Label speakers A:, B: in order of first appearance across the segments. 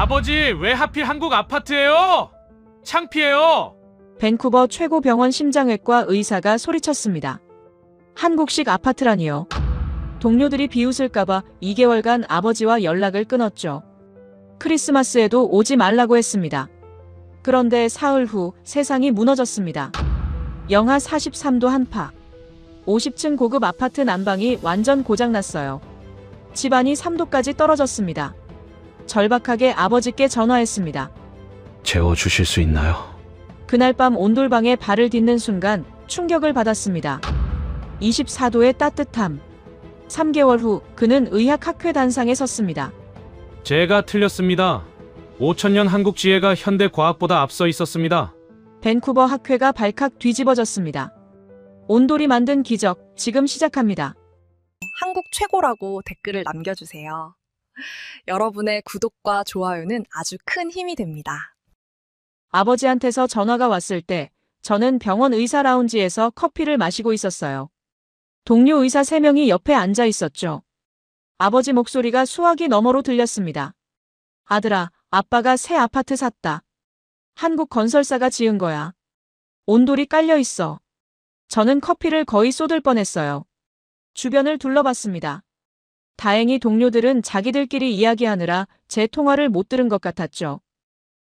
A: 아버지, 왜 하필 한국 아파트예요? 창피해요.
B: 밴쿠버 최고 병원 심장외과 의사가 소리쳤습니다. 한국식 아파트라니요. 동료들이 비웃을까봐 2개월간 아버지와 연락을 끊었죠. 크리스마스에도 오지 말라고 했습니다. 그런데 사흘 후 세상이 무너졌습니다. 영하 43도 한파. 50층 고급 아파트 난방이 완전 고장났어요. 집안이 3도까지 떨어졌습니다. 절박하게 아버지께 전화했습니다.
C: 재워주실 수 있나요?
B: 그날 밤 온돌방에 발을 딛는 순간 충격을 받았습니다. 24도의 따뜻함. 3개월 후 그는 의학학회 단상에 섰습니다.
A: 제가 틀렸습니다. 5000년 한국 지혜가 현대 과학보다 앞서 있었습니다.
B: 밴쿠버 학회가 발칵 뒤집어졌습니다. 온돌이 만든 기적, 지금 시작합니다.
D: 한국 최고라고 댓글을 남겨주세요. 여러분의 구독과 좋아요는 아주 큰 힘이 됩니다.
B: 아버지한테서 전화가 왔을 때 저는 병원 의사 라운지에서 커피를 마시고 있었어요. 동료 의사 3명이 옆에 앉아 있었죠. 아버지 목소리가 수화기 너머로 들렸습니다. 아들아, 아빠가 새 아파트 샀다. 한국 건설사가 지은 거야. 온돌이 깔려 있어. 저는 커피를 거의 쏟을 뻔했어요. 주변을 둘러봤습니다. 다행히 동료들은 자기들끼리 이야기하느라 제 통화를 못 들은 것 같았죠.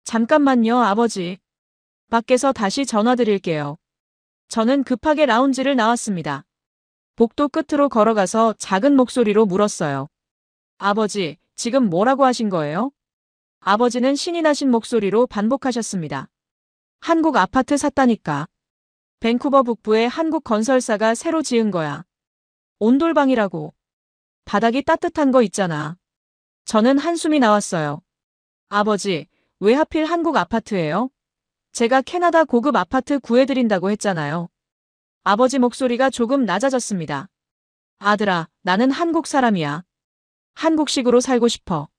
B: 잠깐만요, 아버지. 밖에서 다시 전화드릴게요. 저는 급하게 라운지를 나왔습니다. 복도 끝으로 걸어가서 작은 목소리로 물었어요. 아버지, 지금 뭐라고 하신 거예요? 아버지는 신이 나신 목소리로 반복하셨습니다. 한국 아파트 샀다니까. 밴쿠버 북부에 한국 건설사가 새로 지은 거야. 온돌방이라고. 바닥이 따뜻한 거 있잖아. 저는 한숨이 나왔어요. 아버지, 왜 하필 한국 아파트예요? 제가 캐나다 고급 아파트 구해드린다고 했잖아요. 아버지 목소리가 조금 낮아졌습니다. 아들아, 나는 한국 사람이야. 한국식으로 살고 싶어.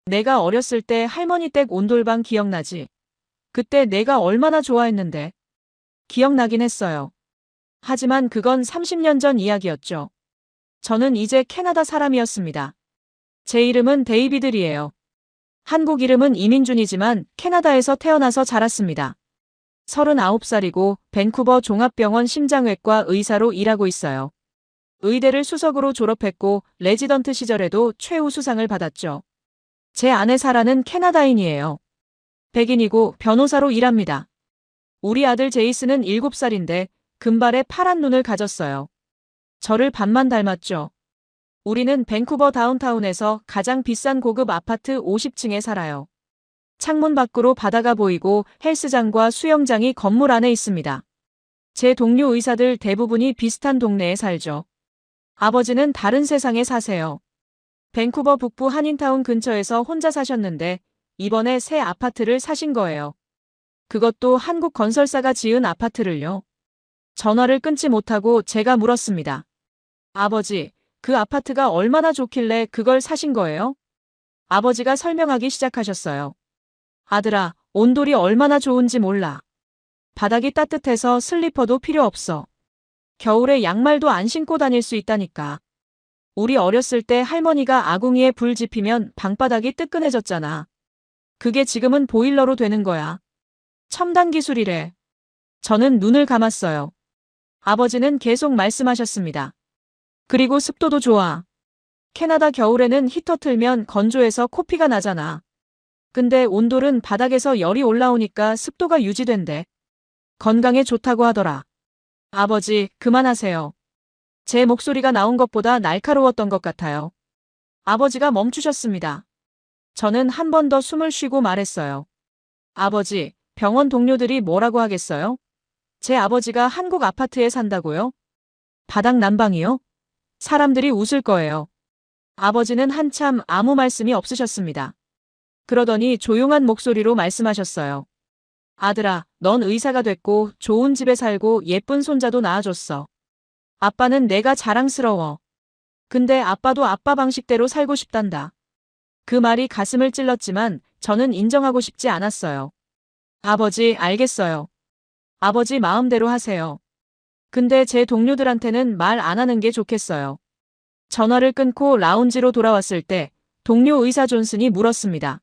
B: 내가 어렸을 때 할머니 댁 온돌방 기억나지? 그때 내가 얼마나 좋아했는데. 기억나긴 했어요. 하지만 그건 30년 전 이야기였죠. 저는 이제 캐나다 사람이었습니다. 제 이름은 데이비드리예요. 한국 이름은 이민준이지만 캐나다에서 태어나서 자랐습니다. 39살이고 밴쿠버 종합병원 심장외과 의사로 일하고 있어요. 의대를 수석으로 졸업했고 레지던트 시절에도 최우 수상을 받았죠. 제 아내 사라는 캐나다인이에요. 백인이고 변호사로 일합니다. 우리 아들 제이스는 7살인데 금발에 파란 눈을 가졌어요. 저를 반만 닮았죠. 우리는 밴쿠버 다운타운에서 가장 비싼 고급 아파트 50층에 살아요. 창문 밖으로 바다가 보이고 헬스장과 수영장이 건물 안에 있습니다. 제 동료 의사들 대부분이 비슷한 동네에 살죠. 아버지는 다른 세상에 사세요. 밴쿠버 북부 한인타운 근처에서 혼자 사셨는데 이번에 새 아파트를 사신 거예요. 그것도 한국 건설사가 지은 아파트를요. 전화를 끊지 못하고 제가 물었습니다. 아버지, 그 아파트가 얼마나 좋길래 그걸 사신 거예요? 아버지가 설명하기 시작하셨어요. 아들아, 온돌이 얼마나 좋은지 몰라. 바닥이 따뜻해서 슬리퍼도 필요 없어. 겨울에 양말도 안 신고 다닐 수 있다니까. 우리 어렸을 때 할머니가 아궁이에 불 지피면 방바닥이 뜨끈해졌잖아. 그게 지금은 보일러로 되는 거야. 첨단 기술이래. 저는 눈을 감았어요. 아버지는 계속 말씀하셨습니다. 그리고 습도도 좋아. 캐나다 겨울에는 히터 틀면 건조해서 코피가 나잖아. 근데 온돌은 바닥에서 열이 올라오니까 습도가 유지된대. 건강에 좋다고 하더라. 아버지, 그만하세요. 제 목소리가 나온 것보다 날카로웠던 것 같아요. 아버지가 멈추셨습니다. 저는 한 번 더 숨을 쉬고 말했어요. 아버지, 병원 동료들이 뭐라고 하겠어요? 제 아버지가 한국 아파트에 산다고요? 바닥 난방이요? 사람들이 웃을 거예요. 아버지는 한참 아무 말씀이 없으셨습니다. 그러더니 조용한 목소리로 말씀하셨어요. 아들아, 넌 의사가 됐고 좋은 집에 살고 예쁜 손자도 낳아줬어. 아빠는 내가 자랑스러워. 근데 아빠도 아빠 방식대로 살고 싶단다. 그 말이 가슴을 찔렀지만 저는 인정하고 싶지 않았어요. 아버지, 알겠어요. 아버지 마음대로 하세요. 근데 제 동료들한테는 말 안 하는 게 좋겠어요. 전화를 끊고 라운지로 돌아왔을 때 동료 의사 존슨이 물었습니다.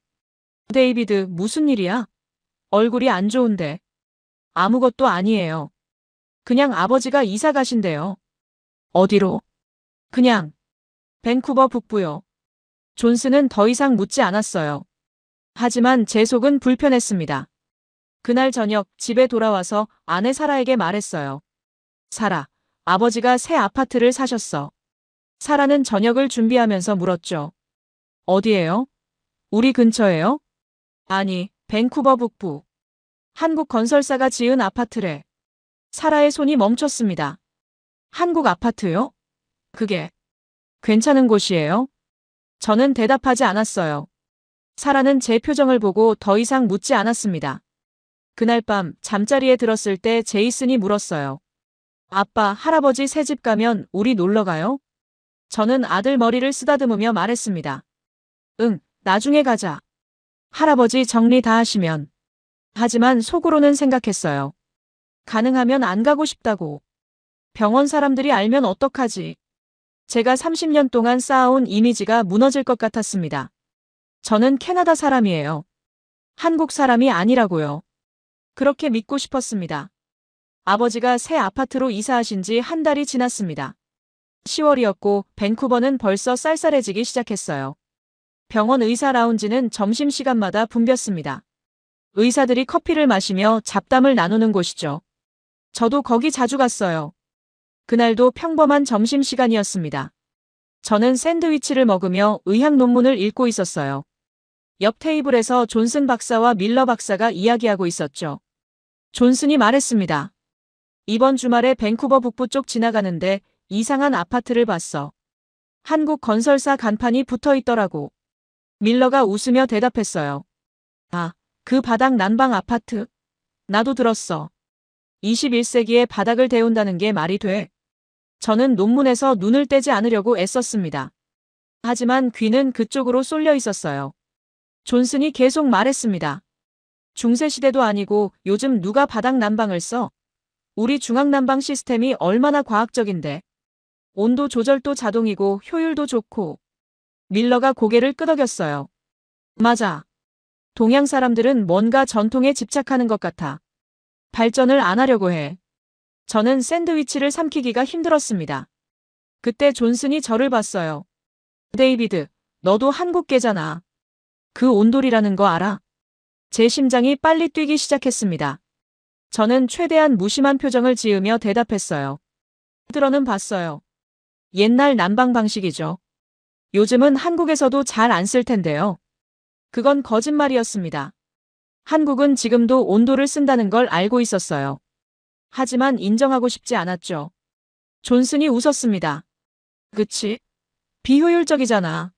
B: 데이비드, 무슨 일이야? 얼굴이 안 좋은데. 아무것도 아니에요. 그냥 아버지가 이사 가신대요. 어디로? 그냥. 밴쿠버 북부요. 존슨은 더 이상 묻지 않았어요. 하지만 제 속은 불편했습니다. 그날 저녁 집에 돌아와서 아내 사라에게 말했어요. 사라, 아버지가 새 아파트를 사셨어. 사라는 저녁을 준비하면서 물었죠. 어디예요? 우리 근처예요? 아니, 밴쿠버 북부. 한국 건설사가 지은 아파트래. 사라의 손이 멈췄습니다. 한국 아파트요? 그게 괜찮은 곳이에요? 저는 대답하지 않았어요. 사라는 제 표정을 보고 더 이상 묻지 않았습니다. 그날 밤 잠자리에 들었을 때 제이슨이 물었어요. 아빠, 할아버지 새집 가면 우리 놀러 가요? 저는 아들 머리를 쓰다듬으며 말했습니다. 응, 나중에 가자. 할아버지 정리 다 하시면. 하지만 속으로는 생각했어요. 가능하면 안 가고 싶다고. 병원 사람들이 알면 어떡하지? 제가 30년 동안 쌓아온 이미지가 무너질 것 같았습니다. 저는 캐나다 사람이에요. 한국 사람이 아니라고요. 그렇게 믿고 싶었습니다. 아버지가 새 아파트로 이사하신 지 한 달이 지났습니다. 10월이었고 밴쿠버는 벌써 쌀쌀해지기 시작했어요. 병원 의사 라운지는 점심시간마다 붐볐습니다. 의사들이 커피를 마시며 잡담을 나누는 곳이죠. 저도 거기 자주 갔어요. 그날도 평범한 점심시간이었습니다. 저는 샌드위치를 먹으며 의학 논문을 읽고 있었어요. 옆 테이블에서 존슨 박사와 밀러 박사가 이야기하고 있었죠. 존슨이 말했습니다. 이번 주말에 밴쿠버 북부 쪽 지나가는데 이상한 아파트를 봤어. 한국 건설사 간판이 붙어 있더라고. 밀러가 웃으며 대답했어요. 아, 그 바닥 난방 아파트? 나도 들었어. 21세기에 바닥을 데운다는 게 말이 돼. 저는 논문에서 눈을 떼지 않으려고 애썼습니다. 하지만 귀는 그쪽으로 쏠려 있었어요. 존슨이 계속 말했습니다. 중세시대도 아니고 요즘 누가 바닥 난방을 써? 우리 중앙난방 시스템이 얼마나 과학적인데. 온도 조절도 자동이고 효율도 좋고. 밀러가 고개를 끄덕였어요. 맞아. 동양 사람들은 뭔가 전통에 집착하는 것 같아. 발전을 안 하려고 해. 저는 샌드위치를 삼키기가 힘들었습니다. 그때 존슨이 저를 봤어요. 데이비드, 너도 한국계잖아. 그 온돌이라는 거 알아? 제 심장이 빨리 뛰기 시작했습니다. 저는 최대한 무심한 표정을 지으며 대답했어요. 들어는 봤어요. 옛날 난방 방식이죠. 요즘은 한국에서도 잘 안 쓸 텐데요. 그건 거짓말이었습니다. 한국은 지금도 온도를 쓴다는 걸 알고 있었어요. 하지만 인정하고 싶지 않았죠. 존슨이 웃었습니다. 그치? 비효율적이잖아.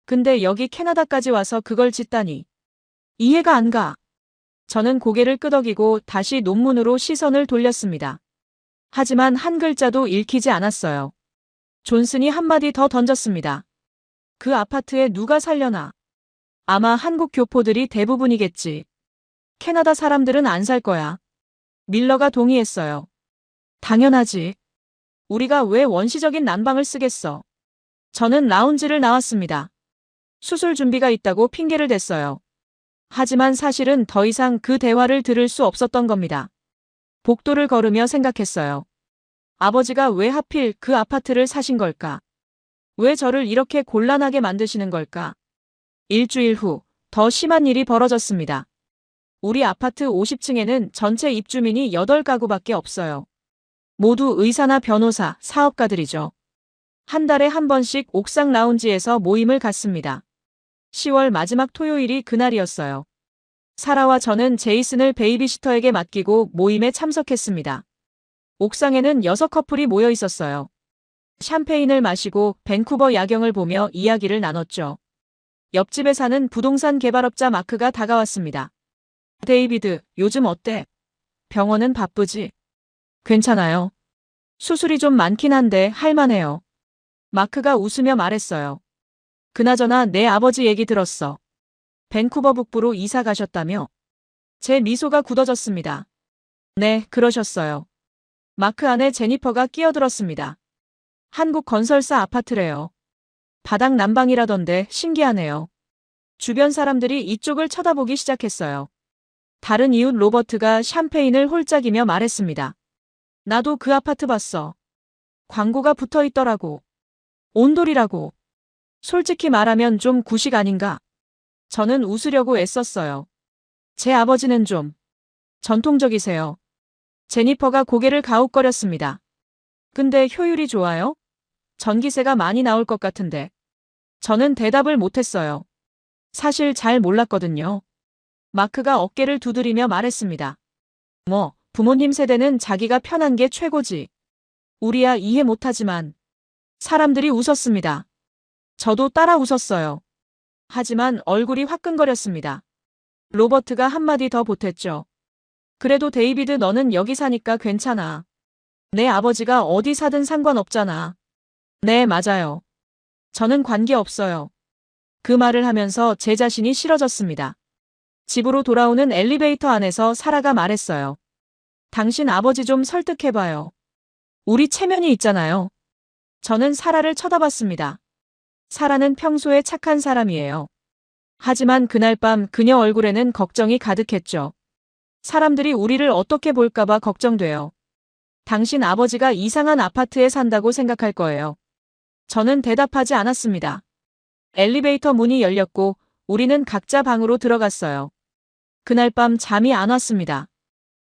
B: 근데 여기 캐나다까지 와서 그걸 짓다니. 이해가 안 가. 저는 고개를 끄덕이고 다시 논문으로 시선을 돌렸습니다. 하지만 한 글자도 읽히지 않았어요. 존슨이 한마디 더 던졌습니다. 그 아파트에 누가 살려나? 아마 한국 교포들이 대부분이겠지. 캐나다 사람들은 안 살 거야. 밀러가 동의했어요. 당연하지. 우리가 왜 원시적인 난방을 쓰겠어? 저는 라운지를 나왔습니다. 수술 준비가 있다고 핑계를 댔어요. 하지만 사실은 더 이상 그 대화를 들을 수 없었던 겁니다. 복도를 걸으며 생각했어요. 아버지가 왜 하필 그 아파트를 사신 걸까? 왜 저를 이렇게 곤란하게 만드시는 걸까? 일주일 후, 더 심한 일이 벌어졌습니다. 우리 아파트 50층에는 전체 입주민이 8가구밖에 없어요. 모두 의사나 변호사, 사업가들이죠. 한 달에 한 번씩 옥상 라운지에서 모임을 갖습니다. 10월 마지막 토요일이 그날이었어요. 사라와 저는 제이슨을 베이비시터에게 맡기고 모임에 참석했습니다. 옥상에는 6커플이 모여 있었어요. 샴페인을 마시고 밴쿠버 야경을 보며 이야기를 나눴죠. 옆집에 사는 부동산 개발업자 마크가 다가왔습니다. 데이비드, 요즘 어때? 병원은 바쁘지? 괜찮아요. 수술이 좀 많긴 한데 할만해요. 마크가 웃으며 말했어요. 그나저나 내 아버지 얘기 들었어. 밴쿠버 북부로 이사 가셨다며? 제 미소가 굳어졌습니다. 네, 그러셨어요. 마크 안에 제니퍼가 끼어들었습니다. 한국 건설사 아파트래요. 바닥 난방이라던데 신기하네요. 주변 사람들이 이쪽을 쳐다보기 시작했어요. 다른 이웃 로버트가 샴페인을 홀짝이며 말했습니다. 나도 그 아파트 봤어. 광고가 붙어 있더라고. 온돌이라고. 솔직히 말하면 좀 구식 아닌가? 저는 웃으려고 애썼어요. 제 아버지는 좀 전통적이세요. 제니퍼가 고개를 가웃거렸습니다. 근데 효율이 좋아요? 전기세가 많이 나올 것 같은데. 저는 대답을 못했어요. 사실 잘 몰랐거든요. 마크가 어깨를 두드리며 말했습니다. 뭐, 부모님 세대는 자기가 편한 게 최고지. 우리야 이해 못하지만. 사람들이 웃었습니다. 저도 따라 웃었어요. 하지만 얼굴이 화끈거렸습니다. 로버트가 한마디 더 보탰죠. 그래도 데이비드 너는 여기 사니까 괜찮아. 내 아버지가 어디 사든 상관없잖아. 네, 맞아요. 저는 관계없어요. 그 말을 하면서 제 자신이 싫어졌습니다. 집으로 돌아오는 엘리베이터 안에서 사라가 말했어요. 당신 아버지 좀 설득해봐요. 우리 체면이 있잖아요. 저는 사라를 쳐다봤습니다. 사라는 평소에 착한 사람이에요. 하지만 그날 밤 그녀 얼굴에는 걱정이 가득했죠. 사람들이 우리를 어떻게 볼까봐 걱정돼요. 당신 아버지가 이상한 아파트에 산다고 생각할 거예요. 저는 대답하지 않았습니다. 엘리베이터 문이 열렸고 우리는 각자 방으로 들어갔어요. 그날 밤 잠이 안 왔습니다.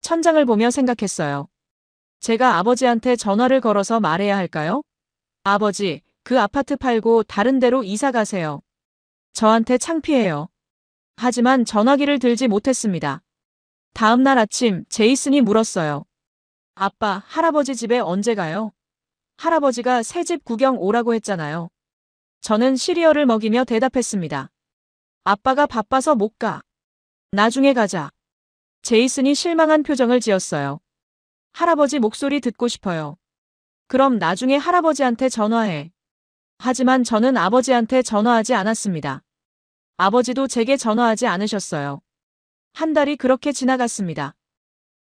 B: 천장을 보며 생각했어요. 제가 아버지한테 전화를 걸어서 말해야 할까요? 아버지, 그 아파트 팔고 다른 데로 이사 가세요. 저한테 창피해요. 하지만 전화기를 들지 못했습니다. 다음 날 아침 제이슨이 물었어요. 아빠, 할아버지 집에 언제 가요? 할아버지가 새 집 구경 오라고 했잖아요. 저는 시리얼을 먹이며 대답했습니다. 아빠가 바빠서 못 가. 나중에 가자. 제이슨이 실망한 표정을 지었어요. 할아버지 목소리 듣고 싶어요. 그럼 나중에 할아버지한테 전화해. 하지만 저는 아버지한테 전화하지 않았습니다. 아버지도 제게 전화하지 않으셨어요. 한 달이 그렇게 지나갔습니다.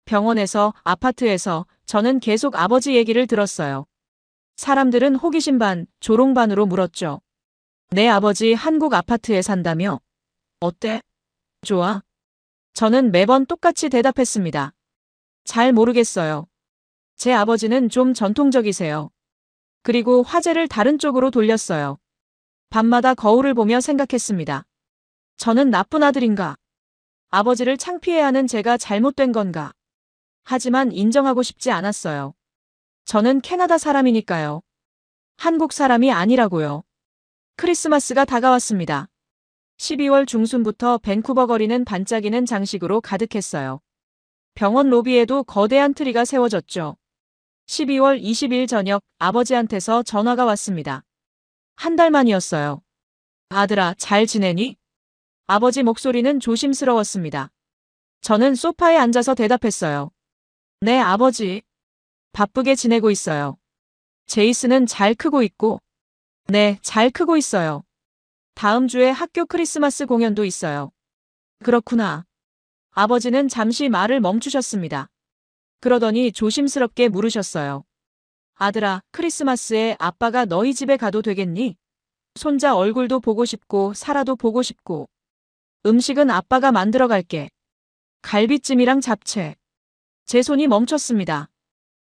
B: 병원에서, 아파트에서 저는 계속 아버지 얘기를 들었어요. 사람들은 호기심 반, 조롱 반으로 물었죠. 내 아버지 한국 아파트에 산다며? 어때? 좋아? 저는 매번 똑같이 대답했습니다. 잘 모르겠어요. 제 아버지는 좀 전통적이세요. 그리고 화제를 다른 쪽으로 돌렸어요. 밤마다 거울을 보며 생각했습니다. 저는 나쁜 아들인가? 아버지를 창피해야 하는 제가 잘못된 건가? 하지만 인정하고 싶지 않았어요. 저는 캐나다 사람이니까요. 한국 사람이 아니라고요. 크리스마스가 다가왔습니다. 12월 중순부터 밴쿠버 거리는 반짝이는 장식으로 가득했어요. 병원 로비에도 거대한 트리가 세워졌죠. 12월 20일 저녁 아버지한테서 전화가 왔습니다. 한 달 만이었어요. 아들아, 잘 지내니? 아버지 목소리는 조심스러웠습니다. 저는 소파에 앉아서 대답했어요. 네, 아버지. 바쁘게 지내고 있어요. 제이슨은 잘 크고 있고. 네, 잘 크고 있어요. 다음 주에 학교 크리스마스 공연도 있어요. 그렇구나. 아버지는 잠시 말을 멈추셨습니다. 그러더니 조심스럽게 물으셨어요. 아들아, 크리스마스에 아빠가 너희 집에 가도 되겠니? 손자 얼굴도 보고 싶고 사라도 보고 싶고. 음식은 아빠가 만들어 갈게. 갈비찜이랑 잡채. 제 손이 멈췄습니다.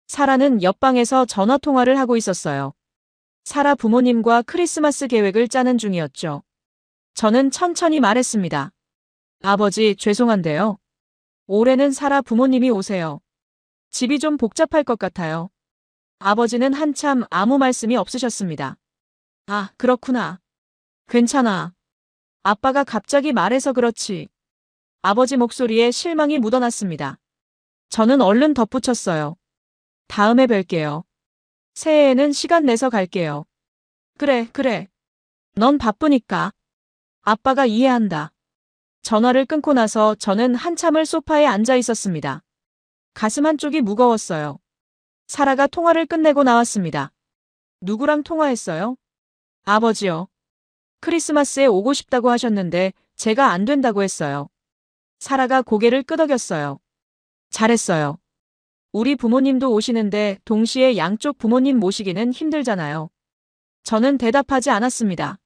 B: 사라는 옆방에서 전화통화를 하고 있었어요. 사라 부모님과 크리스마스 계획을 짜는 중이었죠. 저는 천천히 말했습니다. 아버지, 죄송한데요. 올해는 사라 부모님이 오세요. 집이 좀 복잡할 것 같아요. 아버지는 한참 아무 말씀이 없으셨습니다. 아, 그렇구나. 괜찮아. 아빠가 갑자기 말해서 그렇지. 아버지 목소리에 실망이 묻어났습니다. 저는 얼른 덧붙였어요. 다음에 뵐게요. 새해에는 시간 내서 갈게요. 그래, 그래. 넌 바쁘니까. 아빠가 이해한다. 전화를 끊고 나서 저는 한참을 소파에 앉아 있었습니다. 가슴 한쪽이 무거웠어요. 사라가 통화를 끝내고 나왔습니다. 누구랑 통화했어요? 아버지요. 크리스마스에 오고 싶다고 하셨는데 제가 안 된다고 했어요. 사라가 고개를 끄덕였어요. 잘했어요. 우리 부모님도 오시는데 동시에 양쪽 부모님 모시기는 힘들잖아요. 저는 대답하지 않았습니다.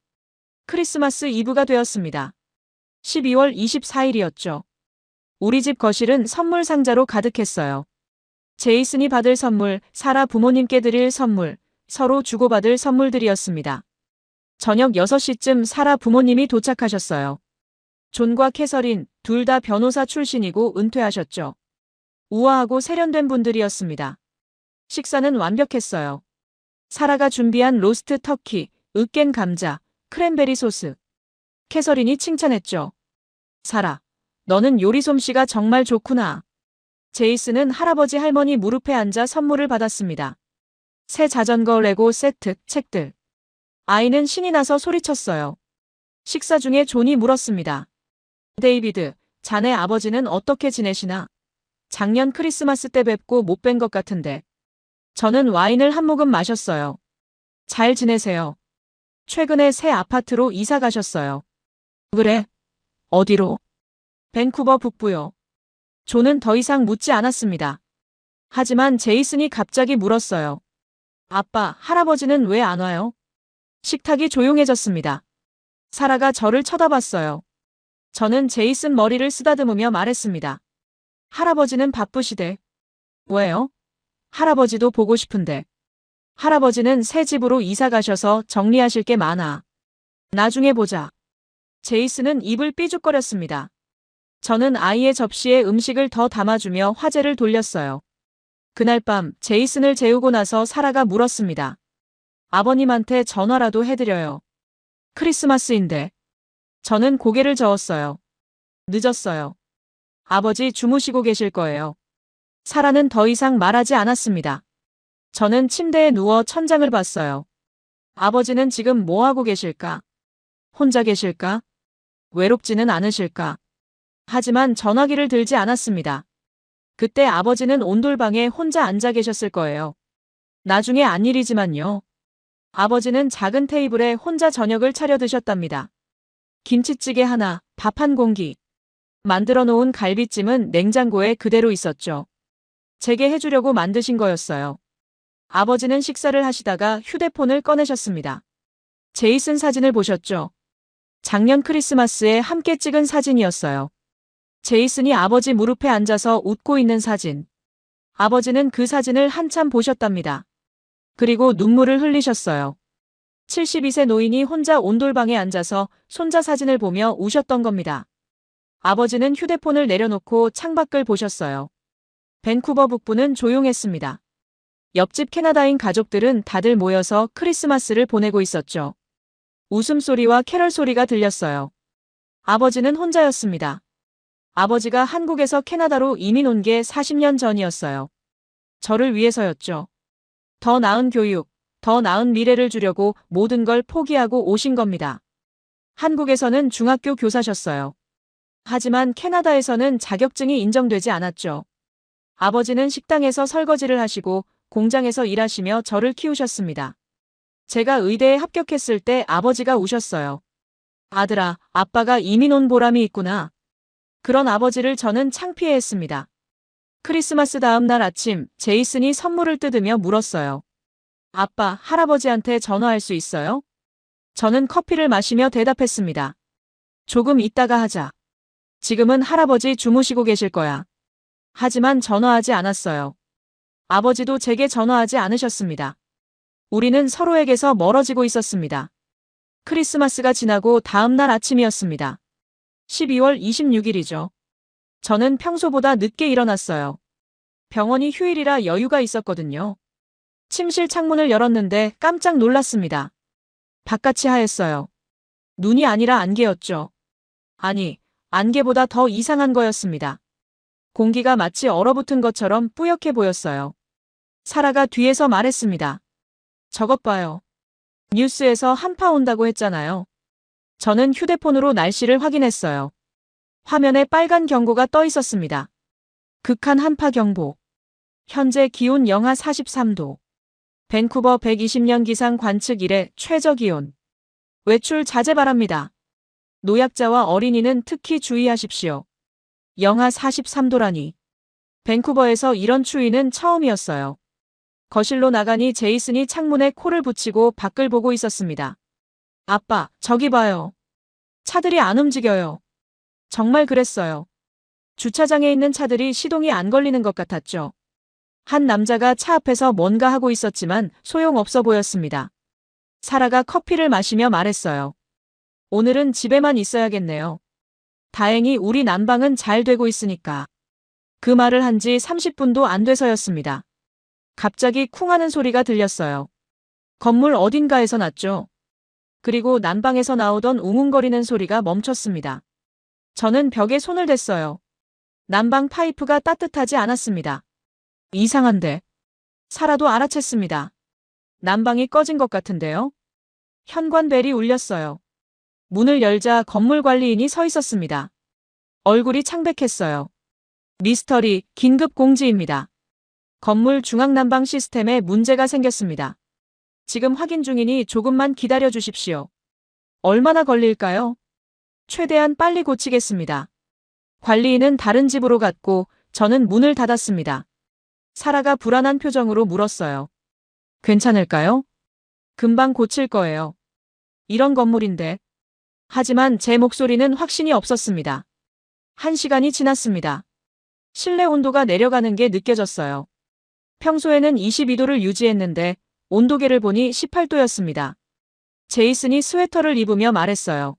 B: 크리스마스 이브가 되었습니다. 12월 24일이었죠. 우리 집 거실은 선물 상자로 가득했어요. 제이슨이 받을 선물, 사라 부모님께 드릴 선물, 서로 주고받을 선물들이었습니다. 저녁 6시쯤 사라 부모님이 도착하셨어요. 존과 캐서린, 둘 다 변호사 출신이고 은퇴하셨죠. 우아하고 세련된 분들이었습니다. 식사는 완벽했어요. 사라가 준비한 로스트 터키, 으깬 감자, 크랜베리 소스. 캐서린이 칭찬했죠. 사라, 너는 요리 솜씨가 정말 좋구나. 제이슨은 할아버지 할머니 무릎에 앉아 선물을 받았습니다. 새 자전거 레고 세트, 책들. 아이는 신이 나서 소리쳤어요. 식사 중에 존이 물었습니다. 데이비드, 자네 아버지는 어떻게 지내시나? 작년 크리스마스 때 뵙고 못 뵌 것 같은데. 저는 와인을 한 모금 마셨어요. 잘 지내세요. 최근에 새 아파트로 이사 가셨어요. 그래? 어디로? 밴쿠버 북부요. 존은 더 이상 묻지 않았습니다. 하지만 제이슨이 갑자기 물었어요. 아빠, 할아버지는 왜 안 와요? 식탁이 조용해졌습니다. 사라가 저를 쳐다봤어요. 저는 제이슨 머리를 쓰다듬으며 말했습니다. 할아버지는 바쁘시대. 왜요? 할아버지도 보고 싶은데. 할아버지는 새 집으로 이사 가셔서 정리하실 게 많아. 나중에 보자. 제이슨은 입을 삐죽거렸습니다. 저는 아이의 접시에 음식을 더 담아주며 화제를 돌렸어요. 그날 밤 제이슨을 재우고 나서 사라가 물었습니다. 아버님한테 전화라도 해드려요. 크리스마스인데. 저는 고개를 저었어요. 늦었어요. 아버지 주무시고 계실 거예요. 사라는 더 이상 말하지 않았습니다. 저는 침대에 누워 천장을 봤어요. 아버지는 지금 뭐 하고 계실까? 혼자 계실까? 외롭지는 않으실까? 하지만 전화기를 들지 않았습니다. 그때 아버지는 온돌방에 혼자 앉아 계셨을 거예요. 나중에 안 일이지만요. 아버지는 작은 테이블에 혼자 저녁을 차려 드셨답니다. 김치찌개 하나, 밥 한 공기. 만들어 놓은 갈비찜은 냉장고에 그대로 있었죠. 제게 해주려고 만드신 거였어요. 아버지는 식사를 하시다가 휴대폰을 꺼내셨습니다. 제이슨 사진을 보셨죠? 작년 크리스마스에 함께 찍은 사진이었어요. 제이슨이 아버지 무릎에 앉아서 웃고 있는 사진. 아버지는 그 사진을 한참 보셨답니다. 그리고 눈물을 흘리셨어요. 72세 노인이 혼자 온돌방에 앉아서 손자 사진을 보며 우셨던 겁니다. 아버지는 휴대폰을 내려놓고 창밖을 보셨어요. 밴쿠버 북부는 조용했습니다. 옆집 캐나다인 가족들은 다들 모여서 크리스마스를 보내고 있었죠. 웃음소리와 캐럴 소리가 들렸어요. 아버지는 혼자였습니다. 아버지가 한국에서 캐나다로 이민 온 게 40년 전이었어요. 저를 위해서였죠. 더 나은 교육, 더 나은 미래를 주려고 모든 걸 포기하고 오신 겁니다. 한국에서는 중학교 교사셨어요. 하지만 캐나다에서는 자격증이 인정되지 않았죠. 아버지는 식당에서 설거지를 하시고 공장에서 일하시며 저를 키우셨습니다. 제가 의대에 합격했을 때 아버지가 우셨어요. 아들아, 아빠가 이민 온 보람이 있구나. 그런 아버지를 저는 창피해했습니다. 크리스마스 다음 날 아침 제이슨이 선물을 뜯으며 물었어요. 아빠, 할아버지한테 전화할 수 있어요? 저는 커피를 마시며 대답했습니다. 조금 이따가 하자. 지금은 할아버지 주무시고 계실 거야. 하지만 전화하지 않았어요. 아버지도 제게 전화하지 않으셨습니다. 우리는 서로에게서 멀어지고 있었습니다. 크리스마스가 지나고 다음 날 아침이었습니다. 12월 26일이죠. 저는 평소보다 늦게 일어났어요. 병원이 휴일이라 여유가 있었거든요. 침실 창문을 열었는데 깜짝 놀랐습니다. 바깥이 하였어요. 눈이 아니라 안개였죠. 아니, 안개보다 더 이상한 거였습니다. 공기가 마치 얼어붙은 것처럼 뿌옇게 보였어요. 사라가 뒤에서 말했습니다. 저것 봐요. 뉴스에서 한파 온다고 했잖아요. 저는 휴대폰으로 날씨를 확인했어요. 화면에 빨간 경고가 떠 있었습니다. 극한 한파 경보. 현재 기온 영하 43도. 밴쿠버 120년 기상 관측 이래 최저 기온. 외출 자제 바랍니다. 노약자와 어린이는 특히 주의하십시오. 영하 43도라니. 밴쿠버에서 이런 추위는 처음이었어요. 거실로 나가니 제이슨이 창문에 코를 붙이고 밖을 보고 있었습니다. 아빠, 저기 봐요. 차들이 안 움직여요. 정말 그랬어요. 주차장에 있는 차들이 시동이 안 걸리는 것 같았죠. 한 남자가 차 앞에서 뭔가 하고 있었지만 소용없어 보였습니다. 사라가 커피를 마시며 말했어요. 오늘은 집에만 있어야겠네요. 다행히 우리 난방은 잘 되고 있으니까. 그 말을 한 지 30분도 안 돼서였습니다. 갑자기 쿵 하는 소리가 들렸어요. 건물 어딘가에서 났죠. 그리고 난방에서 나오던 웅웅거리는 소리가 멈췄습니다. 저는 벽에 손을 댔어요. 난방 파이프가 따뜻하지 않았습니다. 이상한데. 사라도 알아챘습니다. 난방이 꺼진 것 같은데요. 현관벨이 울렸어요. 문을 열자 건물 관리인이 서 있었습니다. 얼굴이 창백했어요. 미스터리, 긴급 공지입니다. 건물 중앙난방 시스템에 문제가 생겼습니다. 지금 확인 중이니 조금만 기다려 주십시오. 얼마나 걸릴까요? 최대한 빨리 고치겠습니다. 관리인은 다른 집으로 갔고 저는 문을 닫았습니다. 사라가 불안한 표정으로 물었어요. 괜찮을까요? 금방 고칠 거예요. 이런 건물인데. 하지만 제 목소리는 확신이 없었습니다. 1시간이 지났습니다. 실내 온도가 내려가는 게 느껴졌어요. 평소에는 22도를 유지했는데 온도계를 보니 18도였습니다. 제이슨이 스웨터를 입으며 말했어요.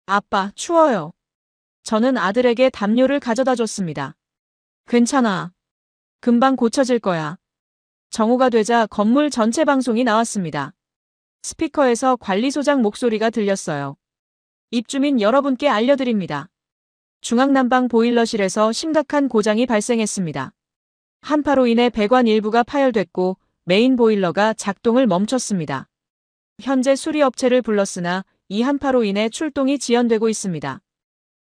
B: 아빠, 추워요. 저는 아들에게 담요를 가져다 줬습니다. 괜찮아. 금방 고쳐질 거야. 정오가 되자 건물 전체 방송이 나왔습니다. 스피커에서 관리소장 목소리가 들렸어요. 입주민 여러분께 알려드립니다. 중앙난방 보일러실에서 심각한 고장이 발생했습니다. 한파로 인해 배관 일부가 파열됐고 메인 보일러가 작동을 멈췄습니다. 현재 수리업체를 불렀으나 이 한파로 인해 출동이 지연되고 있습니다.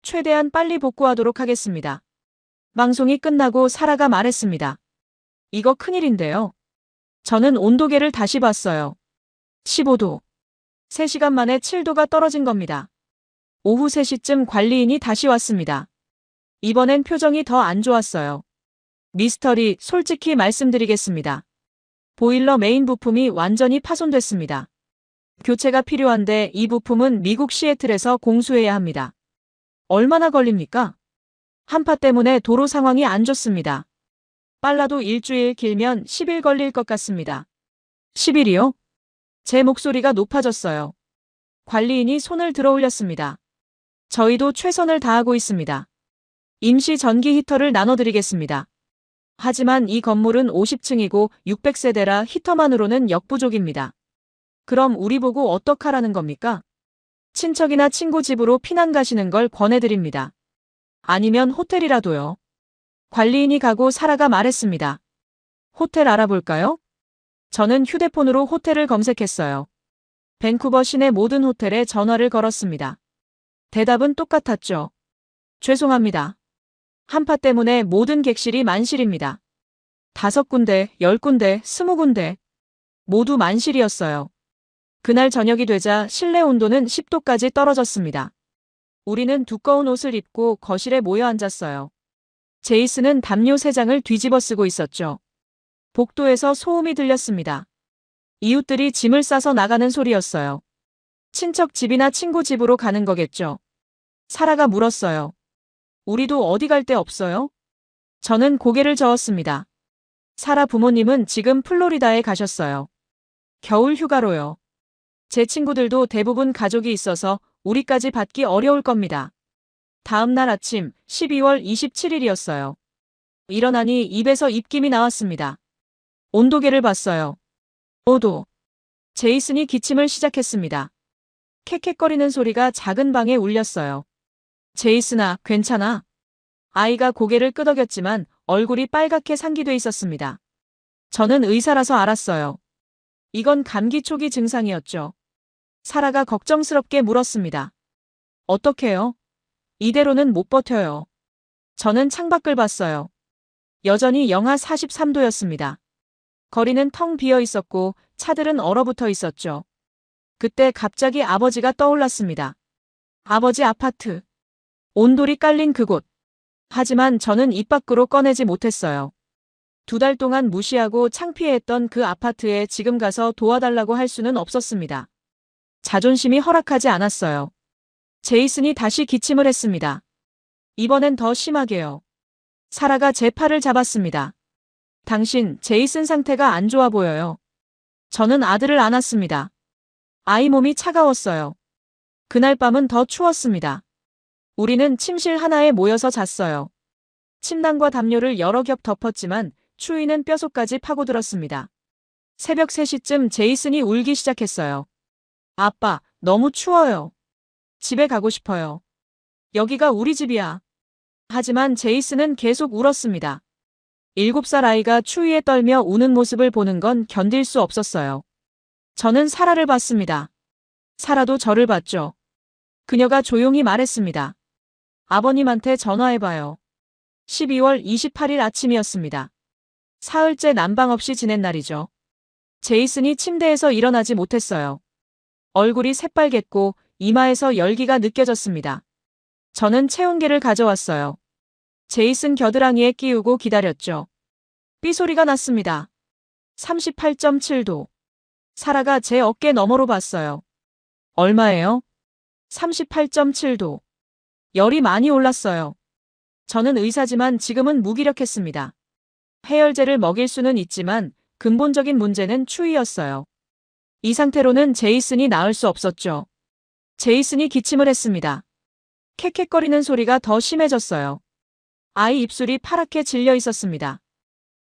B: 최대한 빨리 복구하도록 하겠습니다. 방송이 끝나고 사라가 말했습니다. 이거 큰일인데요. 저는 온도계를 다시 봤어요. 15도. 3시간 만에 7도가 떨어진 겁니다. 오후 3시쯤 관리인이 다시 왔습니다. 이번엔 표정이 더 안 좋았어요. 미스터리, 솔직히 말씀드리겠습니다. 보일러 메인 부품이 완전히 파손됐습니다. 교체가 필요한데 이 부품은 미국 시애틀에서 공수해야 합니다. 얼마나 걸립니까? 한파 때문에 도로 상황이 안 좋습니다. 빨라도 일주일, 길면 10일 걸릴 것 같습니다. 10일이요? 제 목소리가 높아졌어요. 관리인이 손을 들어 올렸습니다. 저희도 최선을 다하고 있습니다. 임시 전기 히터를 나눠드리겠습니다. 하지만 이 건물은 50층이고 600세대라 히터만으로는 역부족입니다. 그럼 우리 보고 어떡하라는 겁니까? 친척이나 친구 집으로 피난 가시는 걸 권해드립니다. 아니면 호텔이라도요. 관리인이 가고 사라가 말했습니다. 호텔 알아볼까요? 저는 휴대폰으로 호텔을 검색했어요. 밴쿠버 시내 모든 호텔에 전화를 걸었습니다. 대답은 똑같았죠. 죄송합니다. 한파 때문에 모든 객실이 만실입니다. 5군데, 10군데, 20군데. 모두 만실이었어요. 그날 저녁이 되자 실내 온도는 10도까지 떨어졌습니다. 우리는 두꺼운 옷을 입고 거실에 모여 앉았어요. 제이슨은 담요 3장을 뒤집어 쓰고 있었죠. 복도에서 소음이 들렸습니다. 이웃들이 짐을 싸서 나가는 소리였어요. 친척 집이나 친구 집으로 가는 거겠죠. 사라가 물었어요. 우리도 어디 갈 데 없어요? 저는 고개를 저었습니다. 사라 부모님은 지금 플로리다에 가셨어요. 겨울 휴가로요. 제 친구들도 대부분 가족이 있어서 우리까지 받기 어려울 겁니다. 다음 날 아침 12월 27일이었어요. 일어나니 입에서 입김이 나왔습니다. 온도계를 봤어요. 5도. 제이슨이 기침을 시작했습니다. 캑캑거리는 소리가 작은 방에 울렸어요. 제이슨아, 괜찮아? 아이가 고개를 끄덕였지만 얼굴이 빨갛게 상기돼 있었습니다. 저는 의사라서 알았어요. 이건 감기 초기 증상이었죠. 사라가 걱정스럽게 물었습니다. 어떡해요? 이대로는 못 버텨요. 저는 창밖을 봤어요. 여전히 영하 43도였습니다. 거리는 텅 비어 있었고 차들은 얼어붙어 있었죠. 그때 갑자기 아버지가 떠올랐습니다. 아버지 아파트. 온돌이 깔린 그곳. 하지만 저는 입 밖으로 꺼내지 못했어요. 2달 동안 무시하고 창피해했던 그 아파트에 지금 가서 도와달라고 할 수는 없었습니다. 자존심이 허락하지 않았어요. 제이슨이 다시 기침을 했습니다. 이번엔 더 심하게요. 사라가 제 팔을 잡았습니다. 당신, 제이슨 상태가 안 좋아 보여요. 저는 아들을 안았습니다. 아이 몸이 차가웠어요. 그날 밤은 더 추웠습니다. 우리는 침실 하나에 모여서 잤어요. 침낭과 담요를 여러 겹 덮었지만 추위는 뼛속까지 파고들었습니다. 새벽 3시쯤 제이슨이 울기 시작했어요. 아빠, 너무 추워요. 집에 가고 싶어요. 여기가 우리 집이야. 하지만 제이슨은 계속 울었습니다. 7살 아이가 추위에 떨며 우는 모습을 보는 건 견딜 수 없었어요. 저는 사라를 봤습니다. 사라도 저를 봤죠. 그녀가 조용히 말했습니다. 아버님한테 전화해봐요. 12월 28일 아침이었습니다. 사흘째 난방 없이 지낸 날이죠. 제이슨이 침대에서 일어나지 못했어요. 얼굴이 새빨갰고 이마에서 열기가 느껴졌습니다. 저는 체온계를 가져왔어요. 제이슨 겨드랑이에 끼우고 기다렸죠. 삐 소리가 났습니다. 38.7도. 사라가 제 어깨 너머로 봤어요. 얼마예요? 38.7도. 열이 많이 올랐어요. 저는 의사지만 지금은 무기력했습니다. 해열제를 먹일 수는 있지만 근본적인 문제는 추위였어요. 이 상태로는 제이슨이 나을 수 없었죠. 제이슨이 기침을 했습니다. 캑캑거리는 소리가 더 심해졌어요. 아이 입술이 파랗게 질려 있었습니다.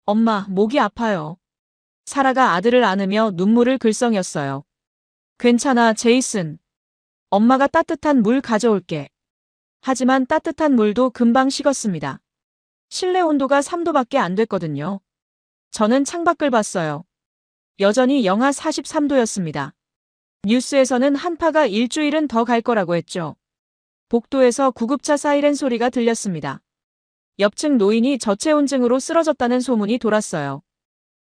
B: 엄마, 목이 아파요. 사라가 아들을 안으며 눈물을 글썽였어요. 괜찮아, 제이슨. 엄마가 따뜻한 물 가져올게. 하지만 따뜻한 물도 금방 식었습니다. 실내 온도가 3도밖에 안 됐거든요. 저는 창밖을 봤어요. 여전히 영하 43도였습니다. 뉴스에서는 한파가 일주일은 더 갈 거라고 했죠. 복도에서 구급차 사이렌 소리가 들렸습니다. 옆층 노인이 저체온증으로 쓰러졌다는 소문이 돌았어요.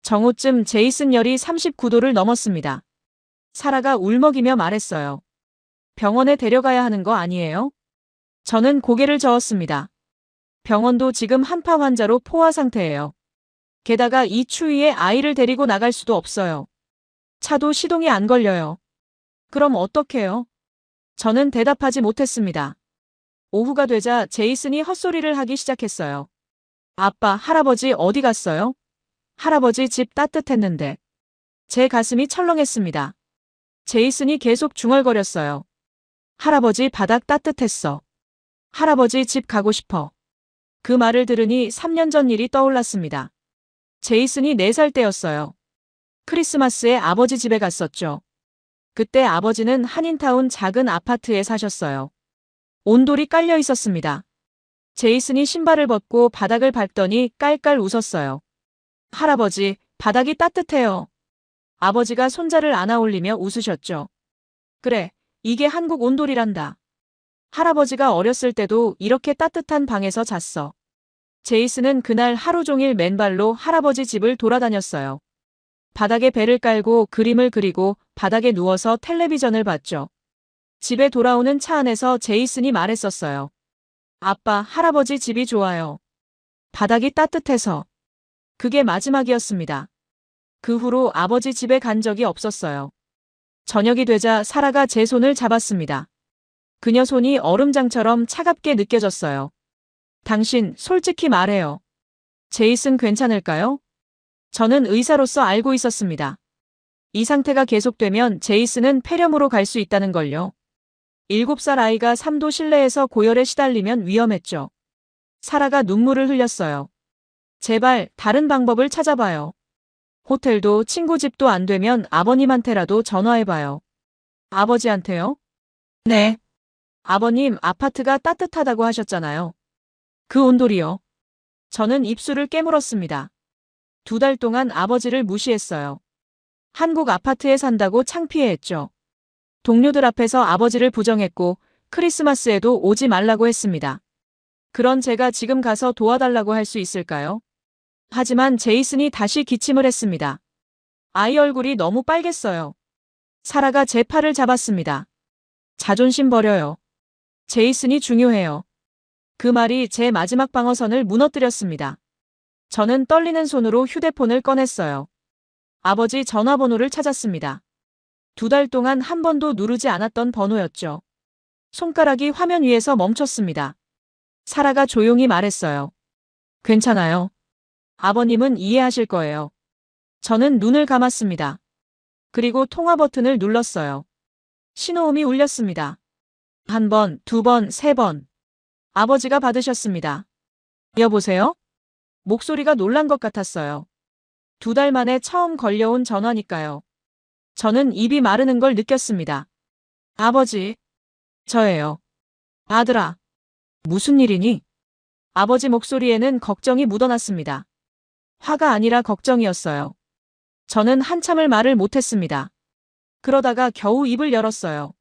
B: 정오쯤 제이슨 열이 39도를 넘었습니다. 사라가 울먹이며 말했어요. 병원에 데려가야 하는 거 아니에요? 저는 고개를 저었습니다. 병원도 지금 한파 환자로 포화 상태예요. 게다가 이 추위에 아이를 데리고 나갈 수도 없어요. 차도 시동이 안 걸려요. 그럼 어떡해요? 저는 대답하지 못했습니다. 오후가 되자 제이슨이 헛소리를 하기 시작했어요. 아빠, 할아버지 어디 갔어요? 할아버지 집 따뜻했는데. 제 가슴이 철렁했습니다. 제이슨이 계속 중얼거렸어요. 할아버지 바닥 따뜻했어. 할아버지 집 가고 싶어. 그 말을 들으니 3년 전 일이 떠올랐습니다. 제이슨이 4살 때였어요. 크리스마스에 아버지 집에 갔었죠. 그때 아버지는 한인타운 작은 아파트에 사셨어요. 온돌이 깔려 있었습니다. 제이슨이 신발을 벗고 바닥을 밟더니 깔깔 웃었어요. 할아버지, 바닥이 따뜻해요. 아버지가 손자를 안아 올리며 웃으셨죠. 그래, 이게 한국 온돌이란다. 할아버지가 어렸을 때도 이렇게 따뜻한 방에서 잤어. 제이슨은 그날 하루 종일 맨발로 할아버지 집을 돌아다녔어요. 바닥에 배를 깔고 그림을 그리고 바닥에 누워서 텔레비전을 봤죠. 집에 돌아오는 차 안에서 제이슨이 말했었어요. 아빠, 할아버지 집이 좋아요. 바닥이 따뜻해서. 그게 마지막이었습니다. 그 후로 아버지 집에 간 적이 없었어요. 저녁이 되자 사라가 제 손을 잡았습니다. 그녀 손이 얼음장처럼 차갑게 느껴졌어요. 당신, 솔직히 말해요. 제이슨 괜찮을까요? 저는 의사로서 알고 있었습니다. 이 상태가 계속되면 제이슨은 폐렴으로 갈 수 있다는 걸요. 7살 아이가 3도 실내에서 고열에 시달리면 위험했죠. 사라가 눈물을 흘렸어요. 제발 다른 방법을 찾아봐요. 호텔도 친구 집도 안 되면 아버님한테라도 전화해봐요. 아버지한테요? 네. 아버님, 아파트가 따뜻하다고 하셨잖아요. 그 온돌이요. 저는 입술을 깨물었습니다. 2달 동안 아버지를 무시했어요. 한국 아파트에 산다고 창피해했죠. 동료들 앞에서 아버지를 부정했고 크리스마스에도 오지 말라고 했습니다. 그런 제가 지금 가서 도와달라고 할 수 있을까요? 하지만 제이슨이 다시 기침을 했습니다. 아이 얼굴이 너무 빨갰어요. 사라가 제 팔을 잡았습니다. 자존심 버려요. 제이슨이 중요해요. 그 말이 제 마지막 방어선을 무너뜨렸습니다. 저는 떨리는 손으로 휴대폰을 꺼냈어요. 아버지 전화번호를 찾았습니다. 2달 동안 한 번도 누르지 않았던 번호였죠. 손가락이 화면 위에서 멈췄습니다. 사라가 조용히 말했어요. 괜찮아요. 아버님은 이해하실 거예요. 저는 눈을 감았습니다. 그리고 통화 버튼을 눌렀어요. 신호음이 울렸습니다. 한 번, 두 번, 세 번. 아버지가 받으셨습니다. 여보세요? 목소리가 놀란 것 같았어요. 2달 만에 처음 걸려온 전화니까요. 저는 입이 마르는 걸 느꼈습니다. 아버지. 저예요. 아들아. 무슨 일이니? 아버지 목소리에는 걱정이 묻어났습니다. 화가 아니라 걱정이었어요. 저는 한참을 말을 못했습니다. 그러다가 겨우 입을 열었어요.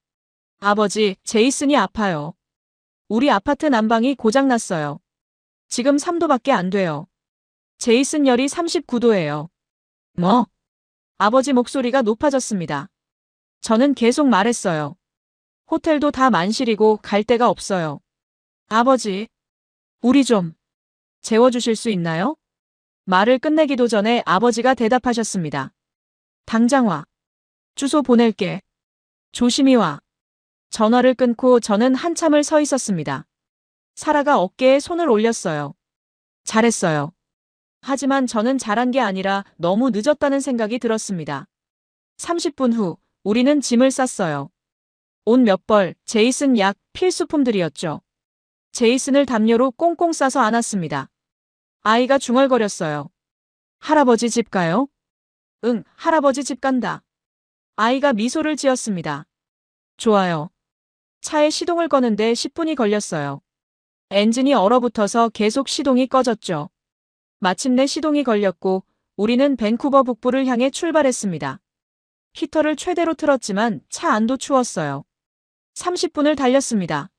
B: 아버지, 제이슨이 아파요. 우리 아파트 난방이 고장났어요. 지금 3도밖에 안 돼요. 제이슨 열이 39도예요. 뭐? 아버지 목소리가 높아졌습니다. 저는 계속 말했어요. 호텔도 다 만실이고 갈 데가 없어요. 아버지, 우리 좀 재워주실 수 있나요? 말을 끝내기도 전에 아버지가 대답하셨습니다. 당장 와. 주소 보낼게. 조심히 와. 전화를 끊고 저는 한참을 서 있었습니다. 사라가 어깨에 손을 올렸어요. 잘했어요. 하지만 저는 잘한 게 아니라 너무 늦었다는 생각이 들었습니다. 30분 후, 우리는 짐을 쌌어요. 옷 몇 벌, 제이슨 약, 필수품들이었죠. 제이슨을 담요로 꽁꽁 싸서 안았습니다. 아이가 중얼거렸어요. 할아버지 집 가요? 응, 할아버지 집 간다. 아이가 미소를 지었습니다. 좋아요. 차에 시동을 거는데 10분이 걸렸어요. 엔진이 얼어붙어서 계속 시동이 꺼졌죠. 마침내 시동이 걸렸고 우리는 밴쿠버 북부를 향해 출발했습니다. 히터를 최대로 틀었지만 차 안도 추웠어요. 30분을 달렸습니다.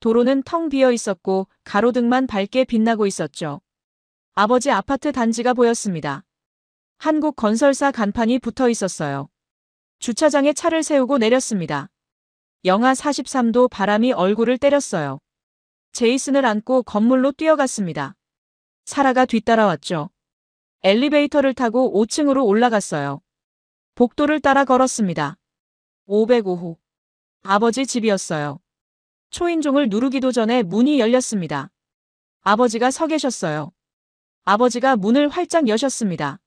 B: 도로는 텅 비어 있었고 가로등만 밝게 빛나고 있었죠. 아버지 아파트 단지가 보였습니다. 한국 건설사 간판이 붙어 있었어요. 주차장에 차를 세우고 내렸습니다. 영하 43도 바람이 얼굴을 때렸어요. 제이슨을 안고 건물로 뛰어갔습니다. 사라가 뒤따라왔죠. 엘리베이터를 타고 5층으로 올라갔어요. 복도를 따라 걸었습니다. 505호. 아버지 집이었어요. 초인종을 누르기도 전에 문이 열렸습니다. 아버지가 서 계셨어요. 아버지가 문을 활짝 여셨습니다.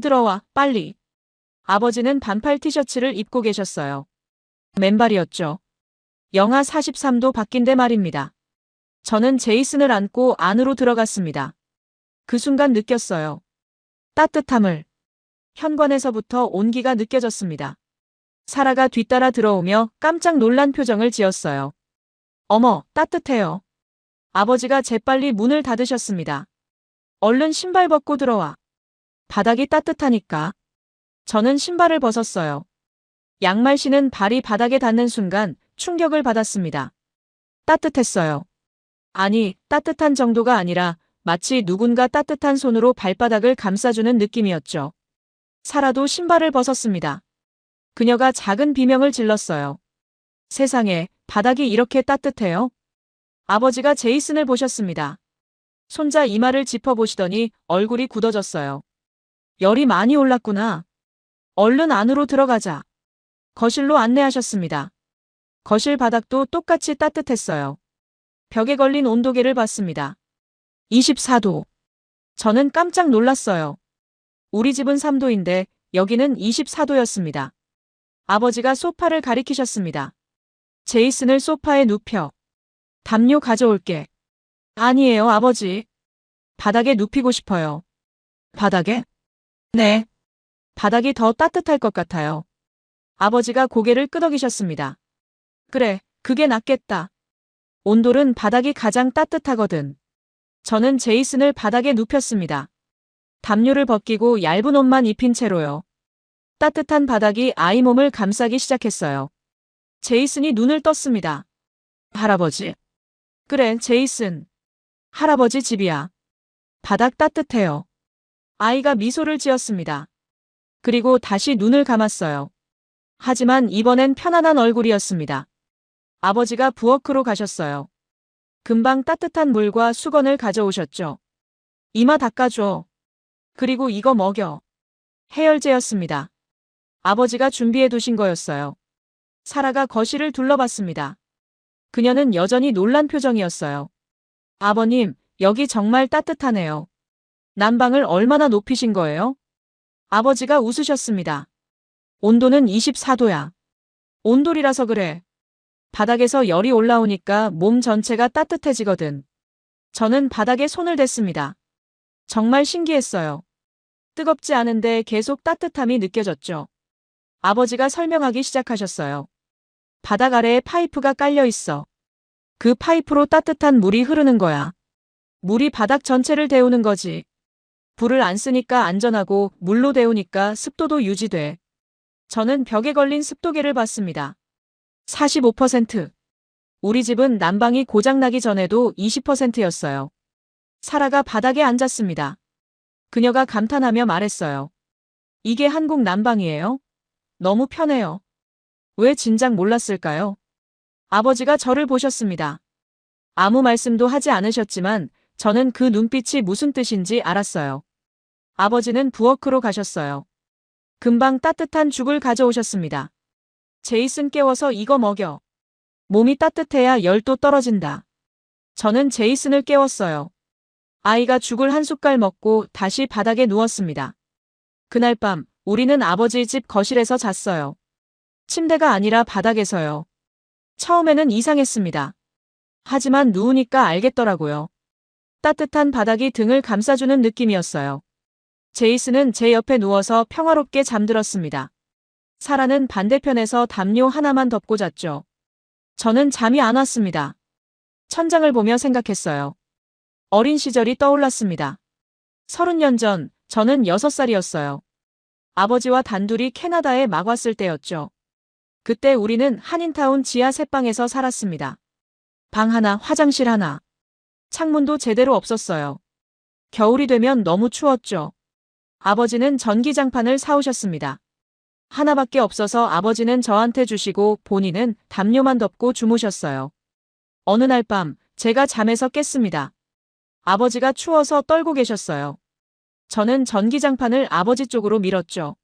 B: 들어와, 빨리. 아버지는 반팔 티셔츠를 입고 계셨어요. 맨발이었죠. 영하 43도 밖인데 말입니다. 저는 제이슨을 안고 안으로 들어갔습니다. 그 순간 느꼈어요. 따뜻함을. 현관에서부터 온기가 느껴졌습니다. 사라가 뒤따라 들어오며 깜짝 놀란 표정을 지었어요. 어머, 따뜻해요. 아버지가 재빨리 문을 닫으셨습니다. 얼른 신발 벗고 들어와. 바닥이 따뜻하니까. 저는 신발을 벗었어요. 양말 신은 발이 바닥에 닿는 순간 충격을 받았습니다. 따뜻했어요. 아니, 따뜻한 정도가 아니라 마치 누군가 따뜻한 손으로 발바닥을 감싸주는 느낌이었죠. 사라도 신발을 벗었습니다. 그녀가 작은 비명을 질렀어요. 세상에, 바닥이 이렇게 따뜻해요? 아버지가 제이슨을 보셨습니다. 손자 이마를 짚어보시더니 얼굴이 굳어졌어요. 열이 많이 올랐구나. 얼른 안으로 들어가자. 거실로 안내하셨습니다. 거실 바닥도 똑같이 따뜻했어요. 벽에 걸린 온도계를 봤습니다. 24도. 저는 깜짝 놀랐어요. 우리 집은 3도인데 여기는 24도였습니다. 아버지가 소파를 가리키셨습니다. 제이슨을 소파에 눕혀. 담요 가져올게. 아니에요, 아버지. 바닥에 눕히고 싶어요. 바닥에? 네. 바닥이 더 따뜻할 것 같아요. 아버지가 고개를 끄덕이셨습니다. 그래, 그게 낫겠다. 온돌은 바닥이 가장 따뜻하거든. 저는 제이슨을 바닥에 눕혔습니다. 담요를 벗기고 얇은 옷만 입힌 채로요. 따뜻한 바닥이 아이 몸을 감싸기 시작했어요. 제이슨이 눈을 떴습니다. 할아버지. 그래, 제이슨. 할아버지 집이야. 바닥 따뜻해요. 아이가 미소를 지었습니다. 그리고 다시 눈을 감았어요. 하지만 이번엔 편안한 얼굴이었습니다. 아버지가 부엌으로 가셨어요. 금방 따뜻한 물과 수건을 가져오셨죠. 이마 닦아줘. 그리고 이거 먹여. 해열제였습니다. 아버지가 준비해 두신 거였어요. 사라가 거실을 둘러봤습니다. 그녀는 여전히 놀란 표정이었어요. 아버님, 여기 정말 따뜻하네요. 난방을 얼마나 높이신 거예요? 아버지가 웃으셨습니다. 온도는 24도야. 온돌이라서 그래. 바닥에서 열이 올라오니까 몸 전체가 따뜻해지거든. 저는 바닥에 손을 댔습니다. 정말 신기했어요. 뜨겁지 않은데 계속 따뜻함이 느껴졌죠. 아버지가 설명하기 시작하셨어요. 바닥 아래에 파이프가 깔려 있어. 그 파이프로 따뜻한 물이 흐르는 거야. 물이 바닥 전체를 데우는 거지. 불을 안 쓰니까 안전하고 물로 데우니까 습도도 유지돼. 저는 벽에 걸린 습도계를 봤습니다. 45%. 우리 집은 난방이 고장나기 전에도 20%였어요. 사라가 바닥에 앉았습니다. 그녀가 감탄하며 말했어요. 이게 한국 난방이에요? 너무 편해요. 왜 진작 몰랐을까요? 아버지가 저를 보셨습니다. 아무 말씀도 하지 않으셨지만 저는 그 눈빛이 무슨 뜻인지 알았어요. 아버지는 부엌으로 가셨어요. 금방 따뜻한 죽을 가져오셨습니다. 제이슨 깨워서 이거 먹여. 몸이 따뜻해야 열도 떨어진다. 저는 제이슨을 깨웠어요. 아이가 죽을 한 숟갈 먹고 다시 바닥에 누웠습니다. 그날 밤 우리는 아버지 집 거실에서 잤어요. 침대가 아니라 바닥에서요. 처음에는 이상했습니다. 하지만 누우니까 알겠더라고요. 따뜻한 바닥이 등을 감싸주는 느낌이었어요. 제이슨은 제 옆에 누워서 평화롭게 잠들었습니다. 사라는 반대편에서 담요 하나만 덮고 잤죠. 저는 잠이 안 왔습니다. 천장을 보며 생각했어요. 어린 시절이 떠올랐습니다. 30년 전 저는 6살이었어요. 아버지와 단둘이 캐나다에 막 왔을 때였죠. 그때 우리는 한인타운 지하 3방에서 살았습니다. 방 하나, 화장실 하나. 창문도 제대로 없었어요. 겨울이 되면 너무 추웠죠. 아버지는 전기장판을 사오셨습니다. 하나밖에 없어서 아버지는 저한테 주시고 본인은 담요만 덮고 주무셨어요. 어느 날 밤 제가 잠에서 깼습니다. 아버지가 추워서 떨고 계셨어요. 저는 전기장판을 아버지 쪽으로 밀었죠.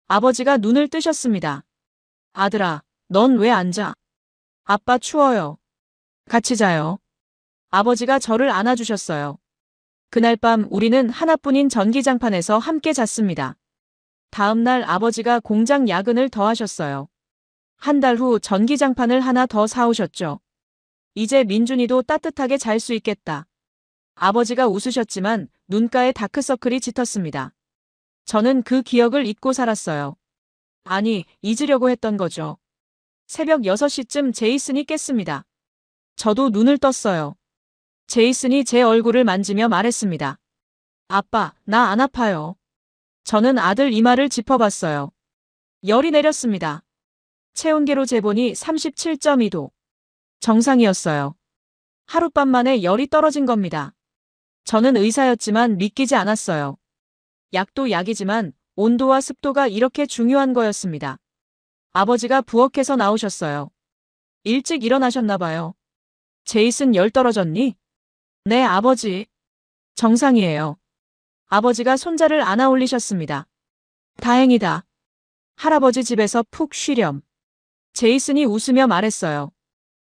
B: 아버지가 눈을 뜨셨습니다. 아들아, 넌 왜 안 자? 아빠 추워요. 같이 자요. 아버지가 저를 안아주셨어요. 그날 밤 우리는 하나뿐인 전기장판에서 함께 잤습니다. 다음 날 아버지가 공장 야근을 더 하셨어요. 한 달 후 전기장판을 하나 더 사오셨죠. 이제 민준이도 따뜻하게 잘 수 있겠다. 아버지가 웃으셨지만 눈가에 다크서클이 짙었습니다. 저는 그 기억을 잊고 살았어요. 아니, 잊으려고 했던 거죠. 새벽 6시쯤 제이슨이 깼습니다. 저도 눈을 떴어요. 제이슨이 제 얼굴을 만지며 말했습니다. 아빠, 나 안 아파요. 저는 아들 이마를 짚어봤어요. 열이 내렸습니다. 체온계로 재보니 37.2도. 정상이었어요. 하룻밤 만에 열이 떨어진 겁니다. 저는 의사였지만 믿기지 않았어요. 약도 약이지만 온도와 습도가 이렇게 중요한 거였습니다. 아버지가 부엌에서 나오셨어요. 일찍 일어나셨나 봐요. 제이슨 열 떨어졌니? 네, 아버지. 정상이에요. 아버지가 손자를 안아 올리셨습니다. 다행이다. 할아버지 집에서 푹 쉬렴. 제이슨이 웃으며 말했어요.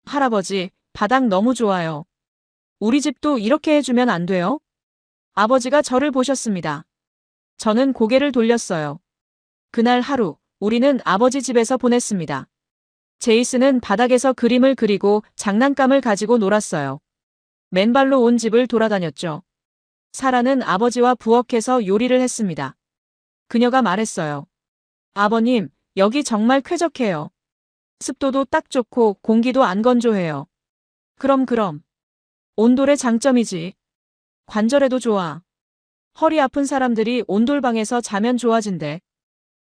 B: 할아버지, 바닥 너무 좋아요. 우리 집도 이렇게 해주면 안 돼요? 아버지가 저를 보셨습니다. 저는 고개를 돌렸어요. 그날 하루, 우리는 아버지 집에서 보냈습니다. 제이슨은 바닥에서 그림을 그리고 장난감을 가지고 놀았어요. 맨발로 온 집을 돌아다녔죠. 사라는 아버지와 부엌에서 요리를 했습니다. 그녀가 말했어요. 아버님, 여기 정말 쾌적해요. 습도도 딱 좋고 공기도 안 건조해요. 그럼. 온돌의 장점이지. 관절에도 좋아. 허리 아픈 사람들이 온돌방에서 자면 좋아진대.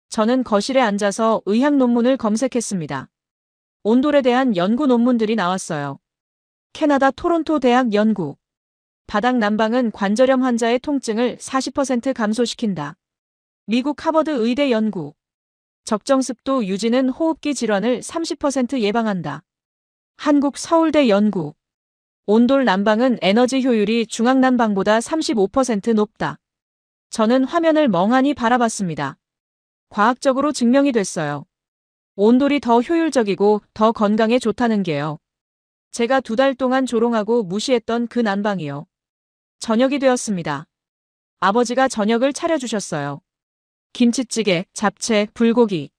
B: 저는 거실에 앉아서 의학 논문을 검색했습니다. 온돌에 대한 연구 논문들이 나왔어요. 캐나다 토론토 대학 연구. 바닥 난방은 관절염 환자의 통증을 40% 감소시킨다. 미국 하버드 의대 연구. 적정 습도 유지는 호흡기 질환을 30% 예방한다. 한국 서울대 연구. 온돌 난방은 에너지 효율이 중앙난방보다 35% 높다. 저는 화면을 멍하니 바라봤습니다. 과학적으로 증명이 됐어요. 온돌이 더 효율적이고 더 건강에 좋다는 게요. 제가 2달 동안 조롱하고 무시했던 그 난방이요. 저녁이 되었습니다. 아버지가 저녁을 차려주셨어요. 김치찌개, 잡채, 불고기.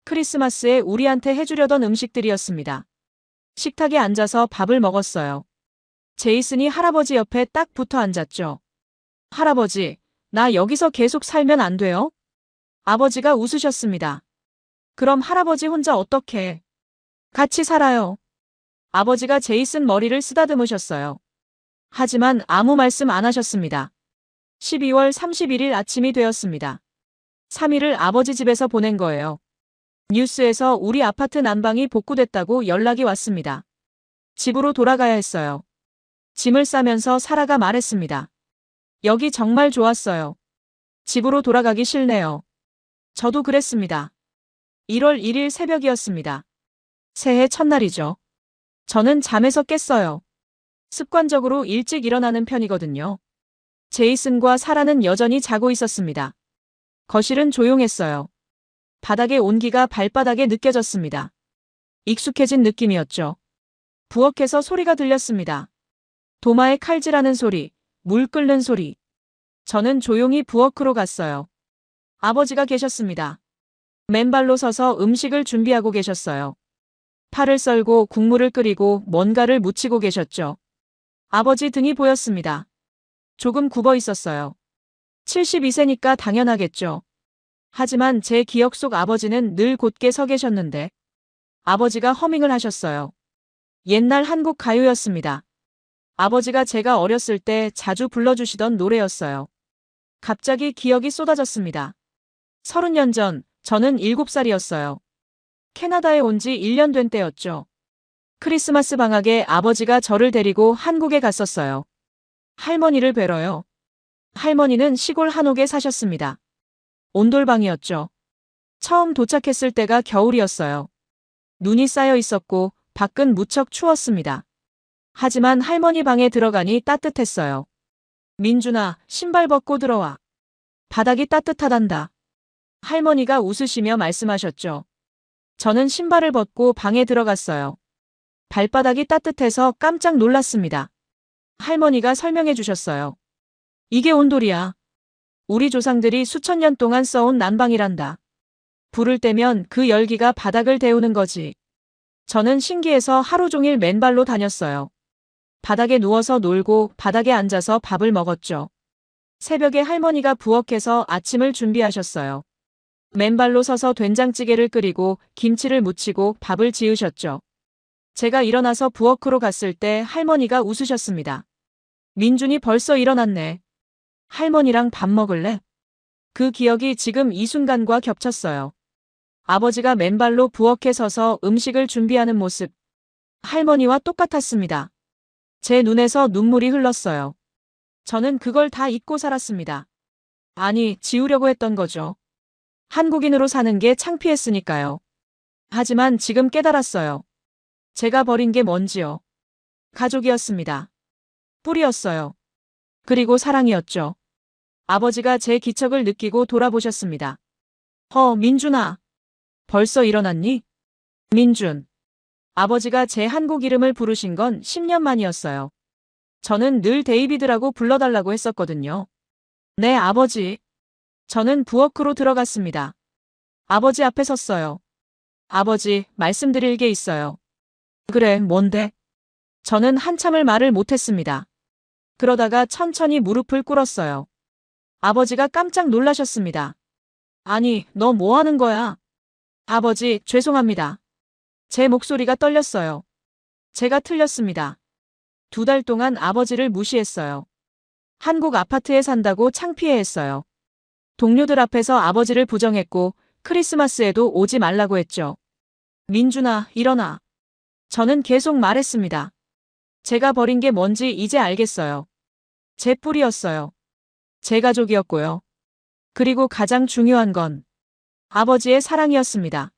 B: 크리스마스에 우리한테 해주려던 음식들이었습니다. 식탁에 앉아서 밥을 먹었어요. 제이슨이 할아버지 옆에 딱 붙어 앉았죠. 할아버지, 나 여기서 계속 살면 안 돼요? 아버지가 웃으셨습니다. 그럼 할아버지 혼자 어떻게? 같이 살아요. 아버지가 제이슨 머리를 쓰다듬으셨어요. 하지만 아무 말씀 안 하셨습니다. 12월 31일 아침이 되었습니다. 3일을 아버지 집에서 보낸 거예요. 뉴스에서 우리 아파트 난방이 복구됐다고 연락이 왔습니다. 집으로 돌아가야 했어요. 짐을 싸면서 사라가 말했습니다. 여기 정말 좋았어요. 집으로 돌아가기 싫네요. 저도 그랬습니다. 1월 1일 새벽이었습니다. 새해 첫날이죠. 저는 잠에서 깼어요. 습관적으로 일찍 일어나는 편이거든요. 제이슨과 사라는 여전히 자고 있었습니다. 거실은 조용했어요. 바닥의 온기가 발바닥에 느껴졌습니다. 익숙해진 느낌이었죠. 부엌에서 소리가 들렸습니다. 도마에 칼질하는 소리, 물 끓는 소리. 저는 조용히 부엌으로 갔어요. 아버지가 계셨습니다. 맨발로 서서 음식을 준비하고 계셨어요. 파를 썰고 국물을 끓이고 뭔가를 묻히고 계셨죠. 아버지 등이 보였습니다. 조금 굽어 있었어요. 72세니까 당연하겠죠. 하지만 제 기억 속 아버지는 늘 곧게 서 계셨는데 아버지가 허밍을 하셨어요. 옛날 한국 가요였습니다. 아버지가 제가 어렸을 때 자주 불러주시던 노래였어요. 갑자기 기억이 쏟아졌습니다. 30년 전 저는 7살이었어요. 캐나다에 온 지 1년 된 때였죠. 크리스마스 방학에 아버지가 저를 데리고 한국에 갔었어요. 할머니를 뵈러요. 할머니는 시골 한옥에 사셨습니다. 온돌방이었죠. 처음 도착했을 때가 겨울이었어요. 눈이 쌓여 있었고 밖은 무척 추웠습니다. 하지만 할머니 방에 들어가니 따뜻했어요. 민준아, 신발 벗고 들어와. 바닥이 따뜻하단다. 할머니가 웃으시며 말씀하셨죠. 저는 신발을 벗고 방에 들어갔어요. 발바닥이 따뜻해서 깜짝 놀랐습니다. 할머니가 설명해 주셨어요. 이게 온돌이야. 우리 조상들이 수천 년 동안 써온 난방이란다. 불을 떼면 그 열기가 바닥을 데우는 거지. 저는 신기해서 하루 종일 맨발로 다녔어요. 바닥에 누워서 놀고 바닥에 앉아서 밥을 먹었죠. 새벽에 할머니가 부엌에서 아침을 준비하셨어요. 맨발로 서서 된장찌개를 끓이고 김치를 무치고 밥을 지으셨죠. 제가 일어나서 부엌으로 갔을 때 할머니가 웃으셨습니다. 민준이 벌써 일어났네. 할머니랑 밥 먹을래? 그 기억이 지금 이 순간과 겹쳤어요. 아버지가 맨발로 부엌에 서서 음식을 준비하는 모습. 할머니와 똑같았습니다. 제 눈에서 눈물이 흘렀어요. 저는 그걸 다 잊고 살았습니다. 아니, 지우려고 했던 거죠. 한국인으로 사는 게 창피했으니까요. 하지만 지금 깨달았어요. 제가 버린 게 뭔지요. 가족이었습니다. 뿌리였어요. 그리고 사랑이었죠. 아버지가 제 기척을 느끼고 돌아보셨습니다. 민준아. 벌써 일어났니? 민준. 아버지가 제 한국 이름을 부르신 건 10년 만이었어요. 저는 늘 데이비드라고 불러달라고 했었거든요. 네, 아버지. 저는 부엌으로 들어갔습니다. 아버지 앞에 섰어요. 아버지, 말씀드릴 게 있어요. 그래, 뭔데? 저는 한참을 말을 못했습니다. 그러다가 천천히 무릎을 꿇었어요. 아버지가 깜짝 놀라셨습니다. 아니, 너 뭐 하는 거야? 아버지, 죄송합니다. 제 목소리가 떨렸어요. 제가 틀렸습니다. 2달 동안 아버지를 무시했어요. 한국 아파트에 산다고 창피해했어요. 동료들 앞에서 아버지를 부정했고 크리스마스에도 오지 말라고 했죠. 민준아, 일어나. 저는 계속 말했습니다. 제가 버린 게 뭔지 이제 알겠어요. 제 뿌리였어요. 제 가족이었고요. 그리고 가장 중요한 건 아버지의 사랑이었습니다.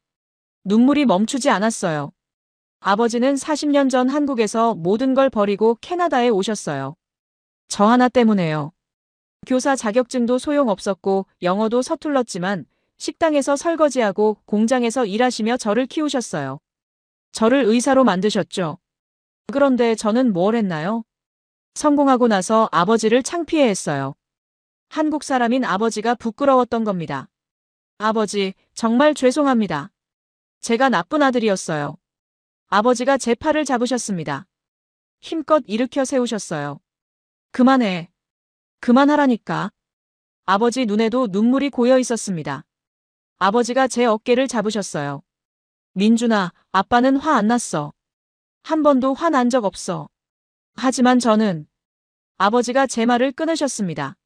B: 눈물이 멈추지 않았어요. 아버지는 40년 전 한국에서 모든 걸 버리고 캐나다에 오셨어요. 저 하나 때문에요. 교사 자격증도 소용없었고 영어도 서툴렀지만 식당에서 설거지하고 공장에서 일하시며 저를 키우셨어요. 저를 의사로 만드셨죠. 그런데 저는 뭘 했나요? 성공하고 나서 아버지를 창피해 했어요. 한국 사람인 아버지가 부끄러웠던 겁니다. 아버지, 정말 죄송합니다. 제가 나쁜 아들이었어요. 아버지가 제 팔을 잡으셨습니다. 힘껏 일으켜 세우셨어요. 그만해. 그만하라니까. 아버지 눈에도 눈물이 고여 있었습니다. 아버지가 제 어깨를 잡으셨어요. 민준아, 아빠는 화 안 났어. 한 번도 화 난 적 없어. 하지만 저는 아버지가 제 말을 끊으셨습니다.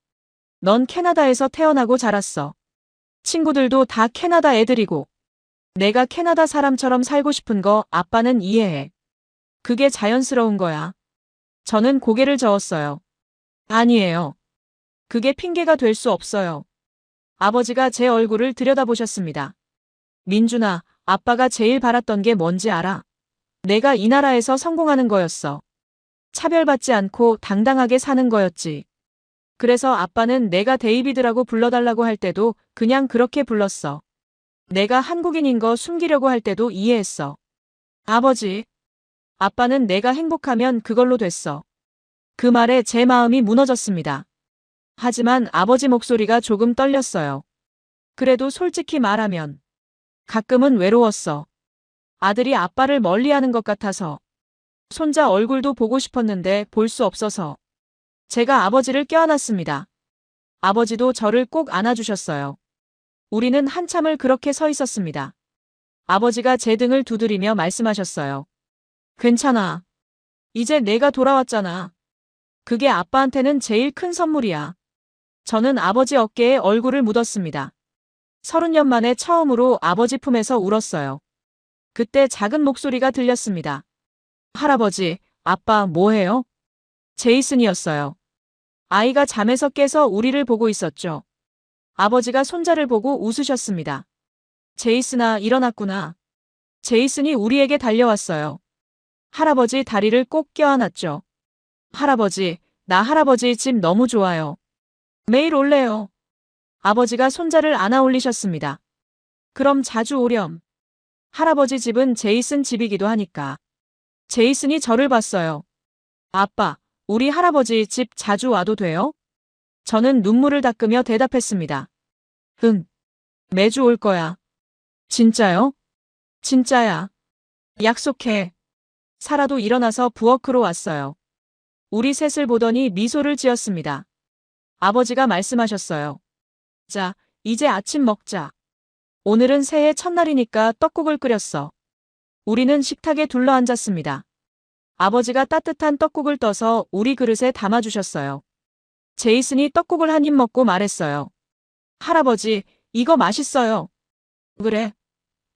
B: 넌 캐나다에서 태어나고 자랐어. 친구들도 다 캐나다 애들이고. 내가 캐나다 사람처럼 살고 싶은 거 아빠는 이해해. 그게 자연스러운 거야. 저는 고개를 저었어요. 아니에요. 그게 핑계가 될 수 없어요. 아버지가 제 얼굴을 들여다보셨습니다. 민준아, 아빠가 제일 바랐던 게 뭔지 알아? 내가 이 나라에서 성공하는 거였어. 차별받지 않고 당당하게 사는 거였지. 그래서 아빠는 내가 데이비드라고 불러달라고 할 때도 그냥 그렇게 불렀어. 내가 한국인인 거 숨기려고 할 때도 이해했어. 아버지, 아빠는 내가 행복하면 그걸로 됐어. 그 말에 제 마음이 무너졌습니다. 하지만 아버지 목소리가 조금 떨렸어요. 그래도 솔직히 말하면 가끔은 외로웠어. 아들이 아빠를 멀리하는 것 같아서. 손자 얼굴도 보고 싶었는데 볼 수 없어서. 제가 아버지를 껴안았습니다. 아버지도 저를 꼭 안아주셨어요. 우리는 한참을 그렇게 서 있었습니다. 아버지가 제 등을 두드리며 말씀하셨어요. 괜찮아. 이제 내가 돌아왔잖아. 그게 아빠한테는 제일 큰 선물이야. 저는 아버지 어깨에 얼굴을 묻었습니다. 30년 만에 처음으로 아버지 품에서 울었어요. 그때 작은 목소리가 들렸습니다. 할아버지, 아빠 뭐해요? 제이슨이었어요. 아이가 잠에서 깨서 우리를 보고 있었죠. 아버지가 손자를 보고 웃으셨습니다. 제이슨아, 일어났구나. 제이슨이 우리에게 달려왔어요. 할아버지 다리를 꼭 껴안았죠. 할아버지, 나 할아버지 집 너무 좋아요. 매일 올래요. 아버지가 손자를 안아 올리셨습니다. 그럼 자주 오렴. 할아버지 집은 제이슨 집이기도 하니까. 제이슨이 저를 봤어요. 아빠, 우리 할아버지 집 자주 와도 돼요? 저는 눈물을 닦으며 대답했습니다. 응. 매주 올 거야. 진짜요? 진짜야. 약속해. 사라도 일어나서 부엌으로 왔어요. 우리 셋을 보더니 미소를 지었습니다. 아버지가 말씀하셨어요. 자, 이제 아침 먹자. 오늘은 새해 첫날이니까 떡국을 끓였어. 우리는 식탁에 둘러앉았습니다. 아버지가 따뜻한 떡국을 떠서 우리 그릇에 담아주셨어요. 제이슨이 떡국을 한 입 먹고 말했어요. 할아버지, 이거 맛있어요. 그래.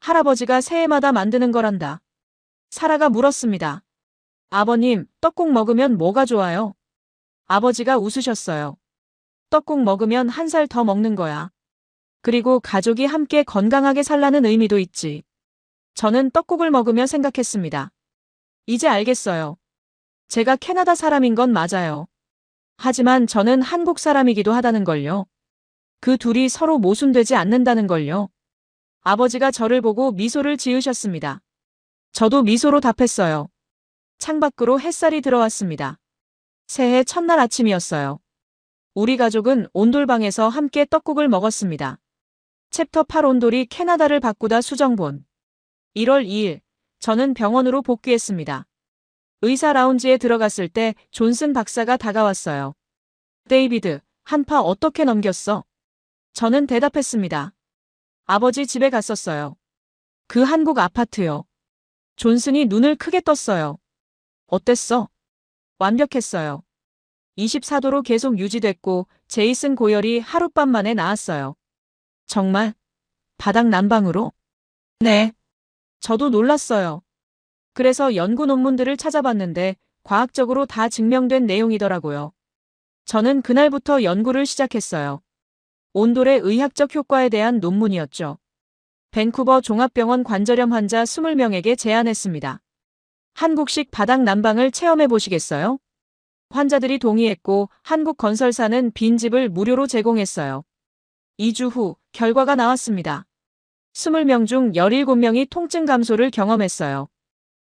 B: 할아버지가 새해마다 만드는 거란다. 사라가 물었습니다. 아버님, 떡국 먹으면 뭐가 좋아요? 아버지가 웃으셨어요. 떡국 먹으면 한 살 더 먹는 거야. 그리고 가족이 함께 건강하게 살라는 의미도 있지. 저는 떡국을 먹으며 생각했습니다. 이제 알겠어요. 제가 캐나다 사람인 건 맞아요. 하지만 저는 한국 사람이기도 하다는 걸요. 그 둘이 서로 모순되지 않는다는 걸요. 아버지가 저를 보고 미소를 지으셨습니다. 저도 미소로 답했어요. 창밖으로 햇살이 들어왔습니다. 새해 첫날 아침이었어요. 우리 가족은 온돌방에서 함께 떡국을 먹었습니다. 챕터 8 온돌이 캐나다를 바꾸다 수정본. 1월 2일, 저는 병원으로 복귀했습니다. 의사 라운지에 들어갔을 때 존슨 박사가 다가왔어요. 데이비드, 한파 어떻게 넘겼어? 저는 대답했습니다. 아버지 집에 갔었어요. 그 한국 아파트요. 존슨이 눈을 크게 떴어요. 어땠어? 완벽했어요. 24도로 계속 유지됐고 제이슨 고열이 하룻밤 만에 나았어요. 정말? 바닥 난방으로? 네. 저도 놀랐어요. 그래서 연구 논문들을 찾아봤는데 과학적으로 다 증명된 내용이더라고요. 저는 그날부터 연구를 시작했어요. 온돌의 의학적 효과에 대한 논문이었죠. 밴쿠버 종합병원 관절염 환자 20명에게 제안했습니다. 한국식 바닥 난방을 체험해 보시겠어요? 환자들이 동의했고 한국건설사는 빈집을 무료로 제공했어요. 2주 후 결과가 나왔습니다. 20명 중 17명이 통증 감소를 경험했어요.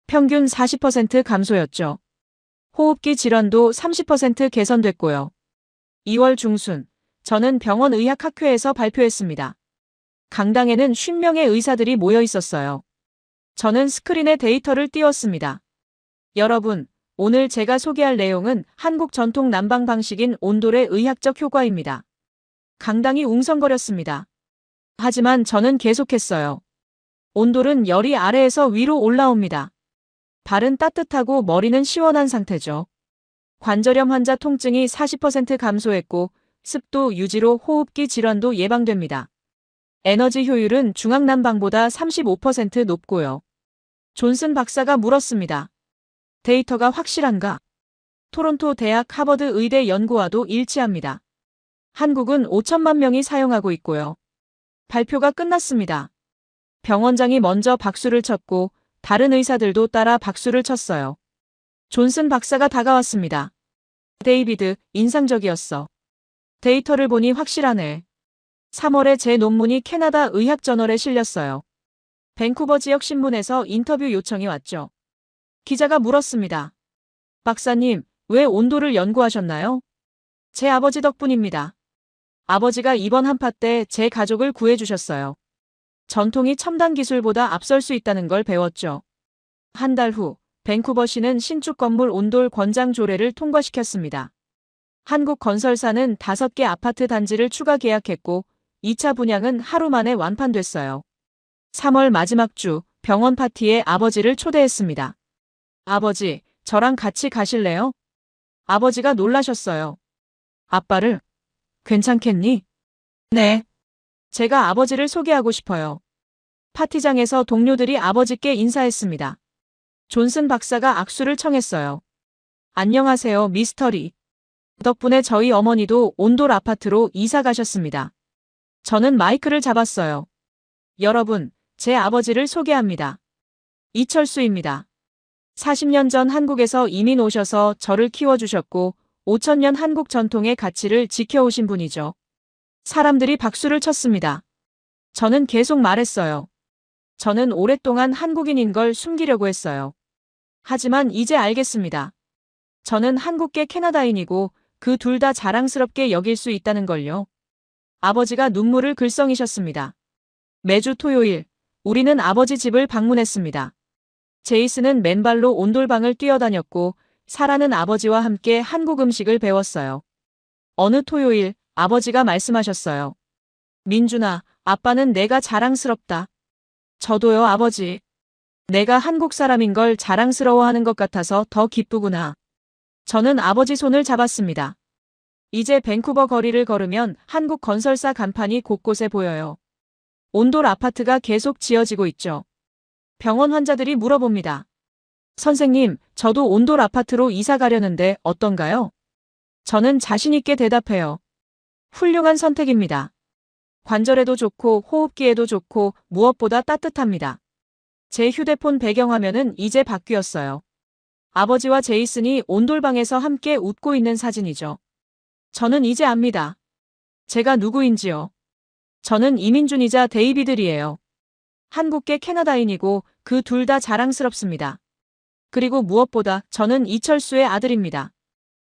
B: 평균 40% 감소였죠. 호흡기 질환도 30% 개선됐고요. 2월 중순, 저는 병원 의학학회에서 발표했습니다. 강당에는 50명의 의사들이 모여 있었어요. 저는 스크린에 데이터를 띄웠습니다. 여러분, 오늘 제가 소개할 내용은 한국 전통 난방 방식인 온돌의 의학적 효과입니다. 강당이 웅성거렸습니다. 하지만 저는 계속했어요. 온돌은 열이 아래에서 위로 올라옵니다. 발은 따뜻하고 머리는 시원한 상태죠. 관절염 환자 통증이 40% 감소했고 습도 유지로 호흡기 질환도 예방됩니다. 에너지 효율은 중앙난방보다 35% 높고요. 존슨 박사가 물었습니다. 데이터가 확실한가? 토론토 대학 하버드 의대 연구와도 일치합니다. 한국은 5천만 명이 사용하고 있고요. 발표가 끝났습니다. 병원장이 먼저 박수를 쳤고 다른 의사들도 따라 박수를 쳤어요. 존슨 박사가 다가왔습니다. 데이비드, 인상적이었어. 데이터를 보니 확실하네. 3월에 제 논문이 캐나다 의학저널에 실렸어요. 밴쿠버 지역 신문에서 인터뷰 요청이 왔죠. 기자가 물었습니다. 박사님, 왜 온도를 연구하셨나요? 제 아버지 덕분입니다. 아버지가 이번 한파 때 제 가족을 구해주셨어요. 전통이 첨단 기술보다 앞설 수 있다는 걸 배웠죠. 한 달 후, 밴쿠버시는 신축 건물 온돌 권장 조례를 통과시켰습니다. 한국 건설사는 5개 아파트 단지를 추가 계약했고 2차 분양은 하루 만에 완판됐어요. 3월 마지막 주 병원 파티에 아버지를 초대했습니다. 아버지, 저랑 같이 가실래요? 아버지가 놀라셨어요. 아빠를? 괜찮겠니? 네. 제가 아버지를 소개하고 싶어요. 파티장에서 동료들이 아버지께 인사했습니다. 존슨 박사가 악수를 청했어요. 안녕하세요, 미스터 리. 덕분에 저희 어머니도 온돌 아파트로 이사 가셨습니다. 저는 마이크를 잡았어요. 여러분, 제 아버지를 소개합니다. 이철수입니다. 40년 전 한국에서 이민 오셔서 저를 키워주셨고 5천년 한국 전통의 가치를 지켜오신 분이죠. 사람들이 박수를 쳤습니다. 저는 계속 말했어요. 저는 오랫동안 한국인인 걸 숨기려고 했어요. 하지만 이제 알겠습니다. 저는 한국계 캐나다인이고 그 둘 다 자랑스럽게 여길 수 있다는 걸요. 아버지가 눈물을 글썽이셨습니다. 매주 토요일, 우리는 아버지 집을 방문했습니다. 제이슨은 맨발로 온돌방을 뛰어다녔고 사라는 아버지와 함께 한국 음식을 배웠어요. 어느 토요일 아버지가 말씀하셨어요. 민준아, 아빠는 내가 자랑스럽다. 저도요, 아버지. 내가 한국 사람인 걸 자랑스러워하는 것 같아서 더 기쁘구나. 저는 아버지 손을 잡았습니다. 이제 밴쿠버 거리를 걸으면 한국 건설사 간판이 곳곳에 보여요. 온돌 아파트가 계속 지어지고 있죠. 병원 환자들이 물어봅니다. 선생님, 저도 온돌 아파트로 이사 가려는데 어떤가요? 저는 자신 있게 대답해요. 훌륭한 선택입니다. 관절에도 좋고 호흡기에도 좋고 무엇보다 따뜻합니다. 제 휴대폰 배경화면은 이제 바뀌었어요. 아버지와 제이슨이 온돌방에서 함께 웃고 있는 사진이죠. 저는 이제 압니다. 제가 누구인지요. 저는 이민준이자 데이비드리예요. 한국계 캐나다인이고 그 둘 다 자랑스럽습니다. 그리고 무엇보다 저는 이철수의 아들입니다.